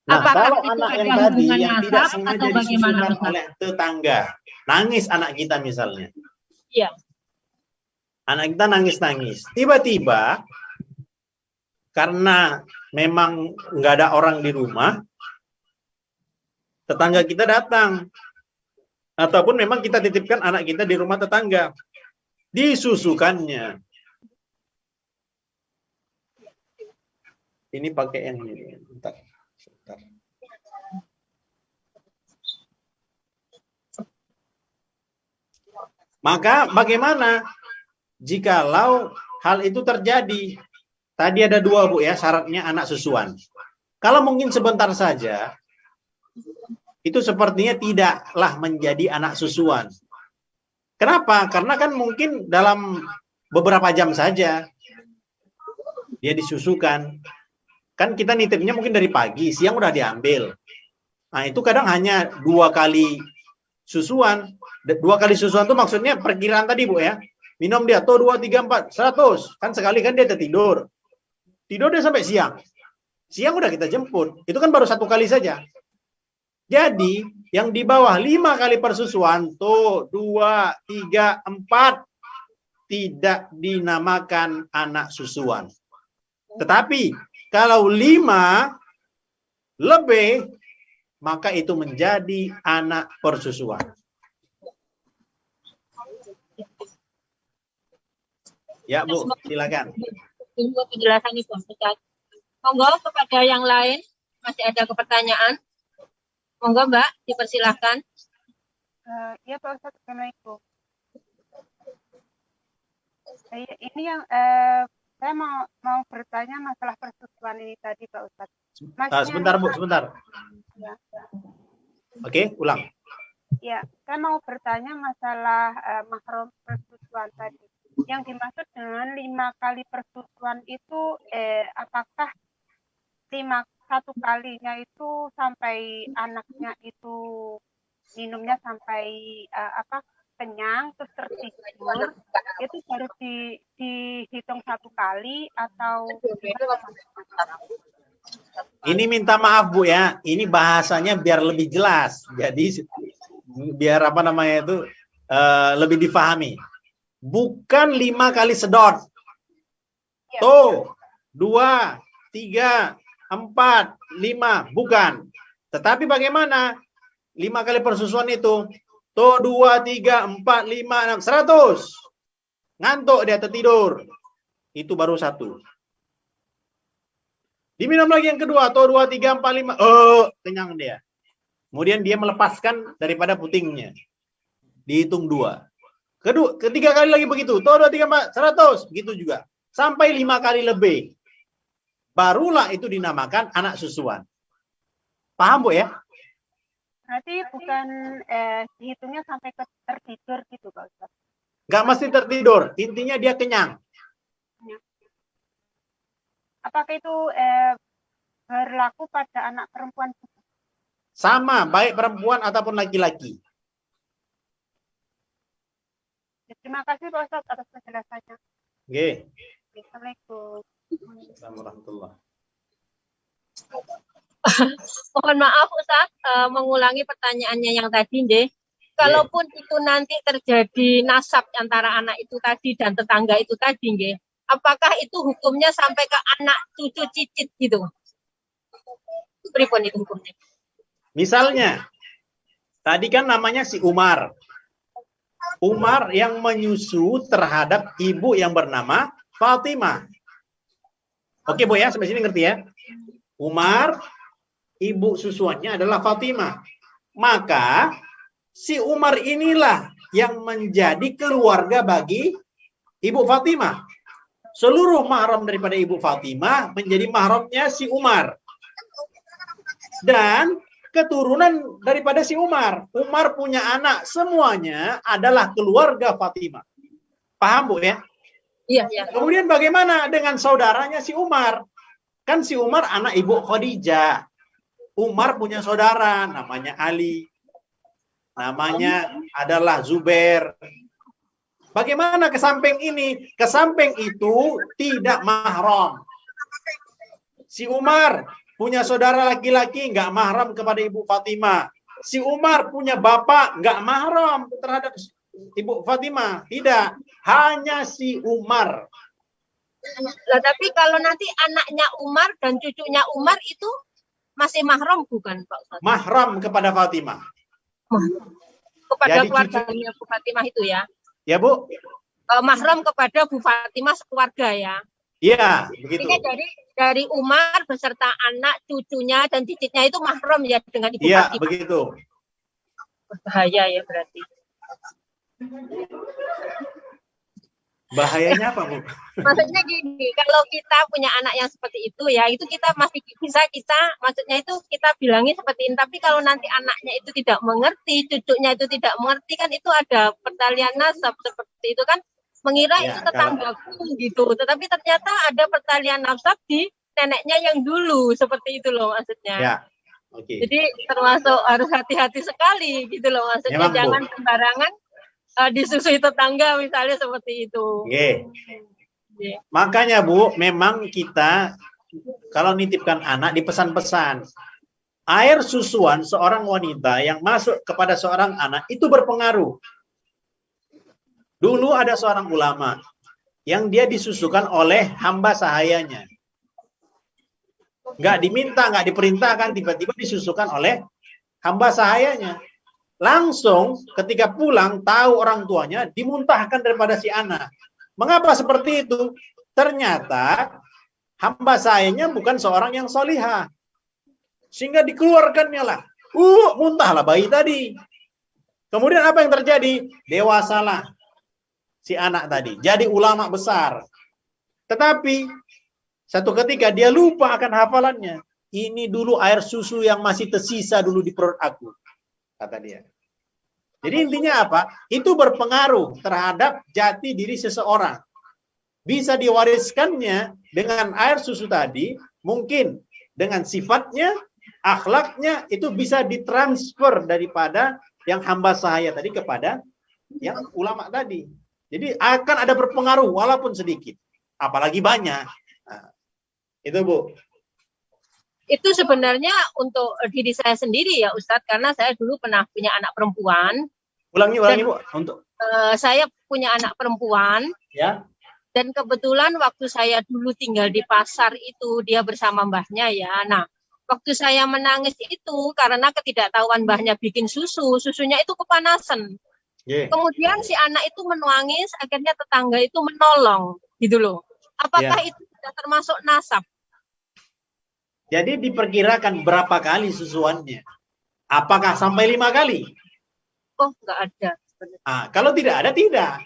Nah, Apakah kalau itu anak ada yang tadi hubungan yang tidak nasab sengaja atau bagaimana, disusukan Ustaz? oleh tetangga, nangis anak kita misalnya. Iya. Anak kita nangis-nangis. Tiba-tiba karena memang nggak ada orang di rumah, tetangga kita datang. Ataupun memang kita titipkan anak kita di rumah tetangga. Disusukannya. Ini pakai yang ini. Bentar. Maka bagaimana jikalau hal itu terjadi? Tadi ada dua Bu ya, syaratnya anak susuan. Kalau mungkin sebentar saja, itu sepertinya tidaklah menjadi anak susuan. Kenapa? Karena kan mungkin dalam beberapa jam saja dia disusukan. Kan kita nitipnya mungkin dari pagi, siang udah diambil. Nah itu kadang hanya 2 kali susuan. 2 kali susuan itu maksudnya perkiraan tadi Bu ya. Minum dia, 2, 3, 4, 100. Kan sekali kan dia tertidur. Tidur dia sampai siang. Siang udah kita jemput. Itu kan baru 1 kali saja. Jadi yang di bawah 5 kali persusuan, 2, 3, 4 tidak dinamakan anak susuan. Tetapi kalau 5 lebih, maka itu menjadi anak persusuan. Ya Bu, silakan. Tunggu penjelasan itu, Ustaz. Monggo kepada yang lain, masih ada pertanyaan? Monggo Mbak, dipersilahkan. Ya Pak Ustadz, Assalamualaikum. Ini yang saya mau bertanya masalah persusuan ini tadi Pak Ustadz. Sebentar Bu, sebentar. Ya. Oke, ulang. Ya, saya mau bertanya masalah mahram persusuan tadi. Yang dimaksud dengan 5 kali persusuan itu apakah 1 kalinya itu sampai anaknya itu minumnya sampai kenyang terus tertidur, itu baru dihitung 1 kali atau Ini minta maaf Bu ya, ini bahasanya biar lebih jelas. Jadi biar apa namanya itu lebih difahami. Bukan 5 kali sedot. ya, Tuh, 2, 3, 4, 5, bukan. Tetapi bagaimana? 5 kali persusuan itu. Tuh, 2, 3, 4, 5, 6, 100. ngantuk dia tertidur. Itu baru 1. Diminum lagi yang kedua, atau 2, 3, 4, 5. Oh, kenyang dia. Kemudian dia melepaskan daripada putingnya. Dihitung 2. Ketiga kali lagi begitu. Tuh 2, 3, 4, 100. Begitu juga. Sampai 5 kali lebih. Barulah itu dinamakan anak susuan. Paham, Bu ya? Berarti bukan dihitungnya sampai ke tertidur gitu, Pak Ustaz. Nggak mesti tertidur. Intinya dia kenyang. Apakah itu berlaku pada anak perempuan? Sama, baik perempuan ataupun laki-laki. Terima kasih Pak Ustaz atas penjelasannya. Oke. Assalamualaikum. Assalamualaikum warahmatullahi. Mohon maaf Ustaz, mengulangi pertanyaannya yang tadi, nggih. Kalaupun itu nanti terjadi nasab antara anak itu tadi dan tetangga itu tadi, nggih. Apakah itu hukumnya sampai ke anak cucu cicit gitu? Pripun itu hukumnya? Misalnya, tadi kan namanya si Umar. Umar yang menyusu terhadap ibu yang bernama Fatimah. Oke Bu ya, sampai sini ngerti ya? Umar, ibu susuannya adalah Fatimah. Maka si Umar inilah yang menjadi keluarga bagi ibu Fatimah. Seluruh mahram daripada ibu Fatimah menjadi mahramnya si Umar. Dan keturunan daripada si Umar. Umar punya anak, semuanya adalah keluarga Fatimah. Paham Bu ya? Iya, iya. Kemudian bagaimana dengan saudaranya si Umar? Kan si Umar anak ibu Khadijah. Umar punya saudara, namanya Ali. Namanya adalah Zubair. Bagaimana ke samping ini? Ke samping itu tidak mahram. Si Umar punya saudara laki-laki, nggak mahram kepada ibu Fatimah. Si Umar punya bapak, nggak mahram terhadap ibu Fatimah. Tidak, hanya si Umar. Lah, tapi kalau nanti anaknya Umar dan cucunya Umar itu masih mahram bukan Pak Ustaz? Mahram kepada Fatimah. Kepada Jadi keluarganya Bu Fatimah itu ya? Ya Bu? Mahram kepada Bu Fatimah sekeluarga ya? Iya, begitu. Ini dari Umar beserta anak, cucunya, dan cicitnya itu mahram ya dengan Ibu Iya, Fatimah? begitu. Bahaya ya berarti. Bahayanya apa Bu? Maksudnya gini, kalau kita punya anak yang seperti itu ya, itu kita masih bisa maksudnya itu kita bilangin seperti ini. Tapi kalau nanti anaknya itu tidak mengerti, cucunya itu tidak mengerti, kan itu ada pertalian nasab seperti itu kan, mengira Ya, itu tetanggaku gitu. Tetapi ternyata ada pertalian nasab di neneknya yang dulu, seperti itu loh maksudnya. Ya, oke. Jadi termasuk harus hati-hati sekali gitu loh maksudnya. Memang, Bu. Jangan sembarangan disusui tetangga misalnya seperti itu. Oke. Makanya Bu, memang kita kalau nitipkan anak dipesan-pesan. Air susuan seorang wanita yang masuk kepada seorang anak itu berpengaruh. Dulu ada seorang ulama yang dia disusukan oleh hamba sahayanya. Nggak diminta, nggak diperintahkan, tiba-tiba disusukan oleh hamba sahayanya. Langsung ketika pulang tahu orang tuanya dimuntahkan daripada si anak. Mengapa seperti itu? Ternyata hamba sahayanya bukan seorang yang solihah. Sehingga dikeluarkannya lah. Muntahlah bayi tadi. Kemudian apa yang terjadi? Dewasalah si anak tadi. Jadi ulama besar. Tetapi satu ketika dia lupa akan hafalannya. Ini dulu air susu yang masih tersisa dulu di perut aku, kata dia. Jadi intinya apa? Itu berpengaruh terhadap jati diri seseorang. Bisa diwariskannya dengan air susu tadi, mungkin dengan sifatnya, akhlaknya, itu bisa ditransfer daripada yang hamba sahaya tadi kepada yang ulama tadi. Jadi akan ada berpengaruh walaupun sedikit. Apalagi banyak. Nah, itu Bu. Itu sebenarnya untuk diri saya sendiri ya Ustadz, karena saya dulu pernah punya anak perempuan. Ulangi Bu. Untuk saya punya anak perempuan. ya. Dan kebetulan waktu saya dulu tinggal di pasar itu dia bersama mbahnya ya. Nah, waktu saya menangis itu karena ketidaktahuan mbahnya bikin susu, susunya itu kepanasan. Yeah. Kemudian si anak itu menuangis, akhirnya tetangga itu menolong, gitu loh. Apakah itu sudah termasuk nasab? Jadi diperkirakan berapa kali susuannya? Apakah sampai 5 kali? Oh, nggak ada. Kalau tidak ada, tidak.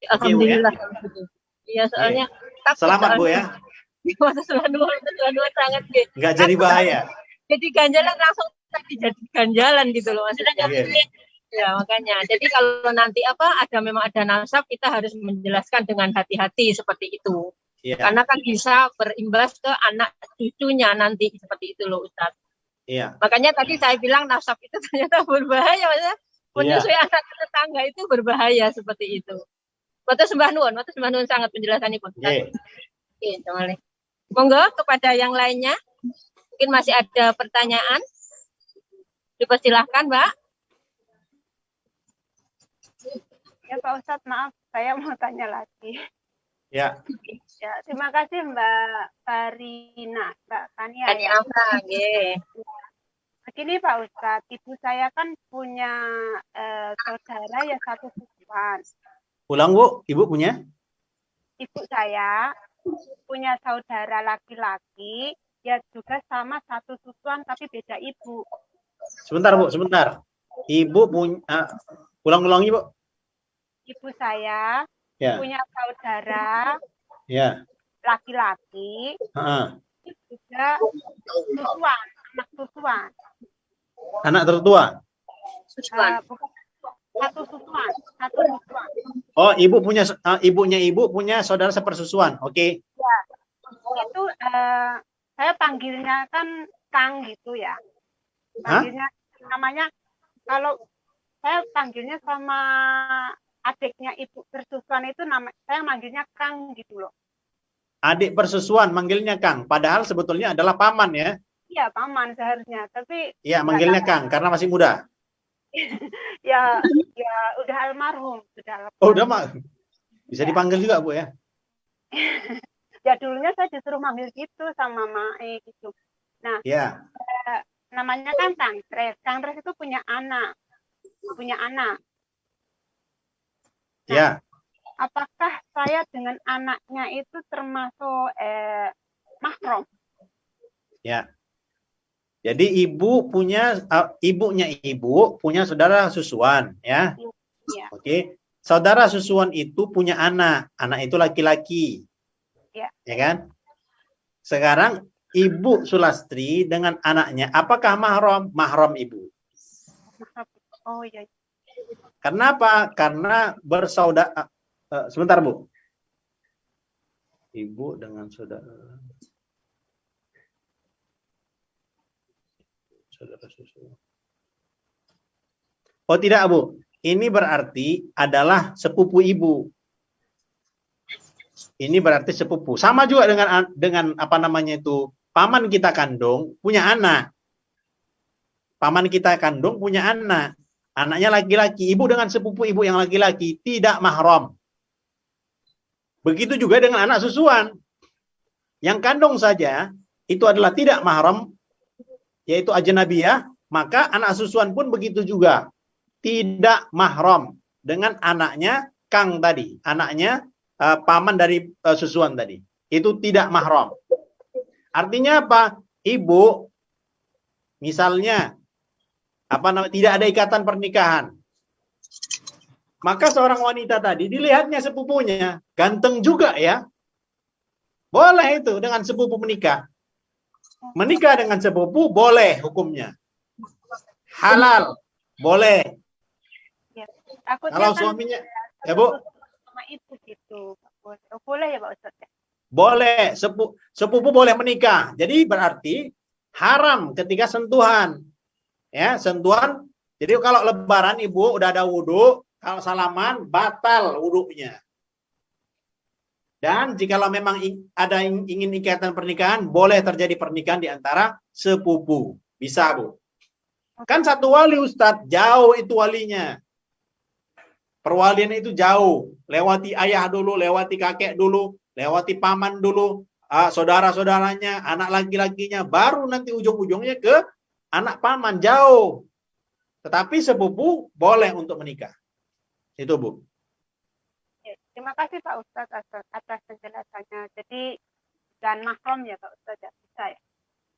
Alhamdulillah. Iya, soalnya Selamat Bu ya. Setelah dua sangat gitu. Nggak jadi bahaya. Jadi ganjalan langsung jadi ganjalan gitu loh maksudnya. Ya makanya. Jadi kalau nanti memang ada nasab, kita harus menjelaskan dengan hati-hati seperti itu. Karena kan bisa berimbas ke anak cucunya nanti seperti itu loh Ustaz. Iya. Makanya tadi saya bilang nasab itu ternyata berbahaya, maksudnya menyusui anak tetangga itu berbahaya seperti itu. Matur sembah nuwun sangat penjelasannya Pun. Oke, monggo kepada yang lainnya. Mungkin masih ada pertanyaan. Dipersilahkan, Mbak. Ya Pak Ustadz, maaf, saya mau tanya lagi. Ya. Ya, terima kasih Mbak Farina, Mbak Fania. Begini Pak Ustadz, ibu saya kan punya saudara ya satu susuan. Ulang Bu, Ibu punya? Ibu saya punya saudara laki-laki, ya juga sama satu susuan tapi beda ibu. Sebentar Bu, sebentar. Ibu punya, ulang-ulangi Bu. Ibu saya punya saudara laki-laki, juga susuan, anak susuan. Anak tertua? Satu susuan. Oh, ibunya ibu punya saudara sepersusuan, oke? Ya, itu saya panggilnya kan Kang gitu ya. Panggilnya namanya, kalau saya panggilnya sama adiknya ibu persusuan itu saya manggilnya Kang gitu loh. Adik persusuan manggilnya Kang, padahal sebetulnya adalah paman ya? Iya, paman seharusnya, tapi iya manggilnya Kang karena masih muda. ya udah almarhum, udah bisa dipanggil juga Bu ya? Ya dulunya saya disuruh manggil gitu sama Mae gitu. Nah, namanya kan Kangtres. Kangtres itu punya anak. Nah, apakah saya dengan anaknya itu termasuk mahram? Ya. Jadi ibunya ibu punya saudara susuan ya. Oke. Saudara susuan itu punya anak itu laki-laki. Ya kan? Sekarang Ibu Sulastri dengan anaknya, apakah mahram? Mahram Ibu. Oh iya. Kenapa? Karena bersaudara. Sebentar Bu. Ibu dengan saudara susuan. Oh tidak Bu. Ini berarti adalah sepupu Ibu. Ini berarti sepupu. Sama juga dengan apa namanya itu, paman kita kandung punya anak. Paman kita kandung punya anak. Anaknya laki-laki. Ibu dengan sepupu ibu yang laki-laki tidak mahram. Begitu juga dengan anak susuan. Yang kandung saja itu adalah tidak mahram, yaitu ajnabiyah, maka anak susuan pun begitu juga. Tidak mahram dengan anaknya Kang tadi. Anaknya paman dari susuan tadi. Itu tidak mahram. Artinya apa? Ibu misalnya tidak ada ikatan pernikahan. Maka seorang wanita tadi dilihatnya sepupunya ganteng juga ya. Boleh itu dengan sepupu menikah. Menikah dengan sepupu boleh hukumnya. Halal, boleh. Kalau suaminya ya Bu, sama ibu gitu. Boleh ya Pak Ustaz? Boleh, sepupu boleh menikah. Jadi berarti haram ketika sentuhan. Ya, sentuhan. Jadi kalau lebaran ibu udah ada wudhu, kalau salaman batal wudhunya. Dan jikalau memang ada ingin ikatan pernikahan, boleh terjadi pernikahan di antara sepupu. Bisa Bu. Kan satu wali Ustadz, jauh itu walinya. Perwalian itu jauh, lewati ayah dulu, lewati kakek dulu, lewati paman dulu, saudara-saudaranya, anak laki-lakinya, baru nanti ujung-ujungnya ke anak paman, jauh. Tetapi sepupu boleh untuk menikah. Itu Bu. Terima kasih Pak Ustadz atas penjelasannya. Jadi dan mahram ya Pak Ustadz, ya bisa ya?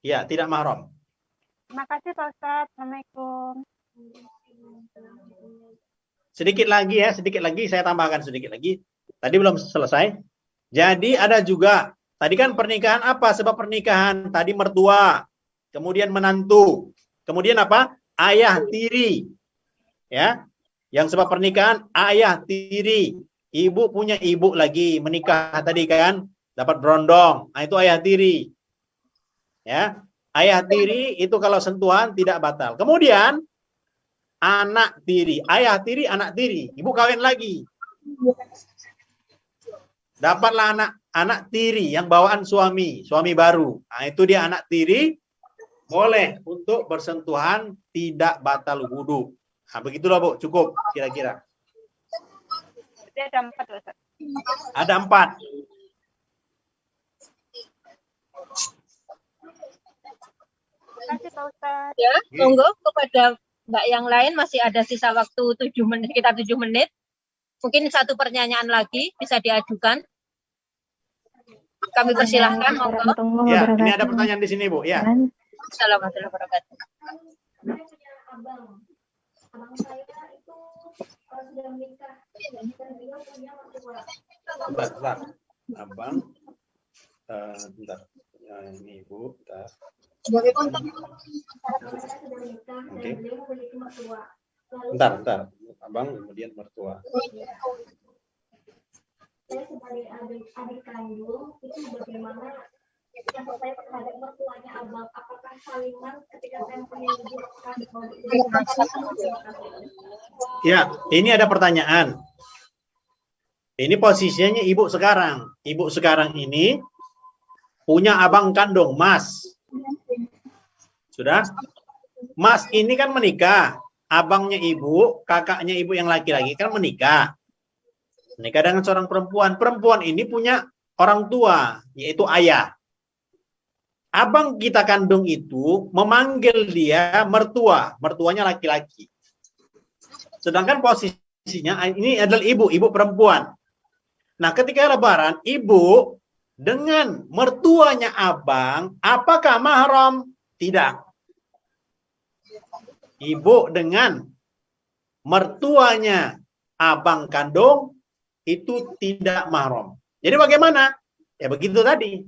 Ya, tidak mahram. Terima kasih Pak Ustadz. Assalamualaikum. Sedikit lagi ya, sedikit lagi saya tambahkan sedikit lagi. Tadi belum selesai. Jadi ada juga, tadi kan pernikahan apa? Sebab pernikahan tadi mertua, kemudian menantu, kemudian apa? Ayah tiri. Ya. Yang sebab pernikahan ayah tiri. Ibu punya ibu lagi menikah tadi kan, dapat berondong. Nah, itu ayah tiri. Ya. Ayah tiri itu kalau sentuhan tidak batal. Kemudian anak tiri, ayah tiri, anak tiri, ibu kawin lagi. Dapatlah anak tiri yang bawaan suami baru. Nah, itu dia anak tiri, boleh untuk bersentuhan, tidak batal wudu. Nah, begitulah Bu, cukup kira-kira. Jadi ada 4 Ustaz. Ada 4. Terima kasih Pak Ustadz. Ya, monggo kepada Mbak yang lain masih ada sisa waktu 7 menit, sekitar 7 menit. Mungkin satu pertanyaan lagi bisa diajukan. Kami persilahkan. Monggo. Ya, ini ada pertanyaan di sini Bu. Ya. Assalamualaikum warahmatullahi wabarakatuh. Abang saya itu sudah menikah dan beliau punya mertua. Bentar. Abang. Bentar. Ya, ini Ibu. Bentar. Sebagai kontak saya sudah menikah dan beliau memiliki mertua. Bentar. Abang kemudian mertua. Saya sebagai adik kandung itu bagaimana yang saya terhadap mertuanya abang, apakah salinan ketika saya punya ibu Ya, ini ada pertanyaan. Ini posisinya ibu sekarang. Ibu sekarang ini punya abang kandung, Mas. Sudah? Mas ini kan menikah. Abangnya ibu, kakaknya ibu yang laki-laki kan menikah. Menikah dengan seorang perempuan. Perempuan ini punya orang tua, yaitu ayah. Abang kita kandung itu memanggil dia mertua. Mertuanya laki-laki. Sedangkan posisinya ini adalah ibu perempuan. Nah, ketika lebaran, ibu dengan mertuanya abang, apakah mahram? Tidak. Ibu dengan mertuanya abang kandung itu tidak mahram. Jadi bagaimana? Ya begitu tadi.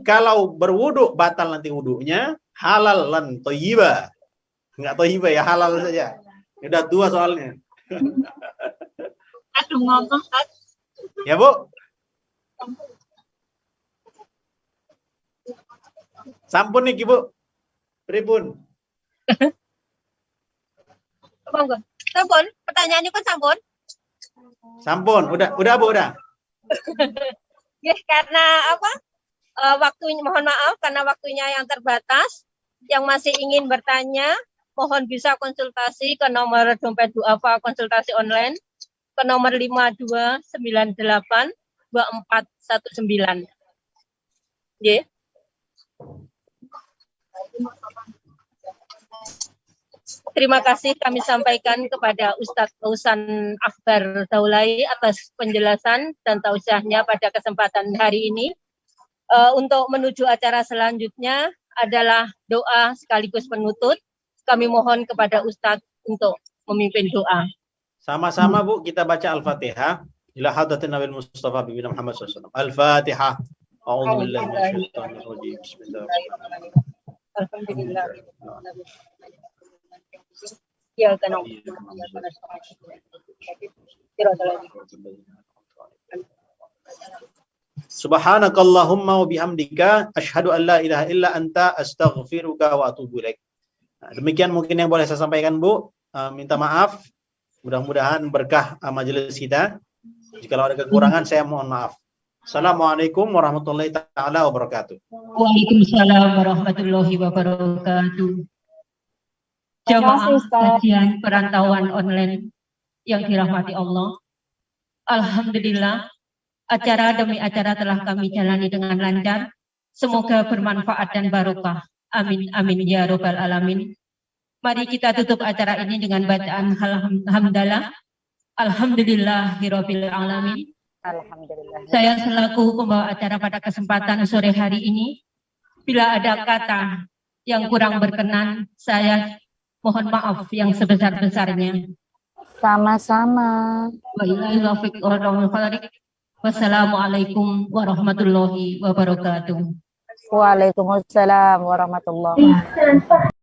Kalau berwudu batal nanti wudunya, halal lan thayyibah. Enggak thayyibah ya, halal saja. Udah tua soalnya. Aduh ngomong. Ya, Bu. Sampun nih, Bu. Pripun? Monggo. Sampun, pertanyaannya kan sampun. Sampun, udah Bu, udah. Ya, karena apa? Waktunya, mohon maaf karena waktunya yang terbatas. Yang masih ingin bertanya, mohon bisa konsultasi ke nomor dompet duafa konsultasi online ke nomor 52982419. Nggih. Terima kasih kami sampaikan kepada Ustadz Fauzan Akbar Daulay atas penjelasan dan tausiahnya pada kesempatan hari ini. Untuk menuju acara selanjutnya adalah doa sekaligus penutup. Kami mohon kepada Ustadz untuk memimpin doa. Sama-sama Bu, kita baca Al-Fatihah. Ila hadratin Nabi Mustafa Bibina Muhammad SAW. Al-Fatihah. A'udzubillahi minasyaitonir rajim. Bismillahirrahmanirrahim. Alhamdulillah. Ya kan. Subhanakallahumma wa bihamdika asyhadu an la ilaha illa anta astaghfiruka wa atubu ilaik. Nah, demikian mungkin yang boleh saya sampaikan Bu. Minta maaf. Mudah-mudahan berkah majelis kita. Jika ada kekurangan saya mohon maaf. Assalamualaikum warahmatullahi taala wabarakatuh. Waalaikumsalam warahmatullahi wabarakatuh. Jamaah kajian perantauan online yang dirahmati Allah. Alhamdulillah, acara demi acara telah kami jalani dengan lancar. Semoga bermanfaat dan barokah. Amin, amin, ya robbal alamin. Mari kita tutup acara ini dengan bacaan hamdalah. Alhamdulillahirabbil alamin. Alhamdulillah. Saya selaku pembawa acara pada kesempatan sore hari ini, bila ada kata yang kurang berkenan, saya mohon maaf yang sebesar-besarnya. Sama-sama. Wassalamualaikum warahmatullahi wabarakatuh. Waalaikumsalam warahmatullahi wabarakatuh.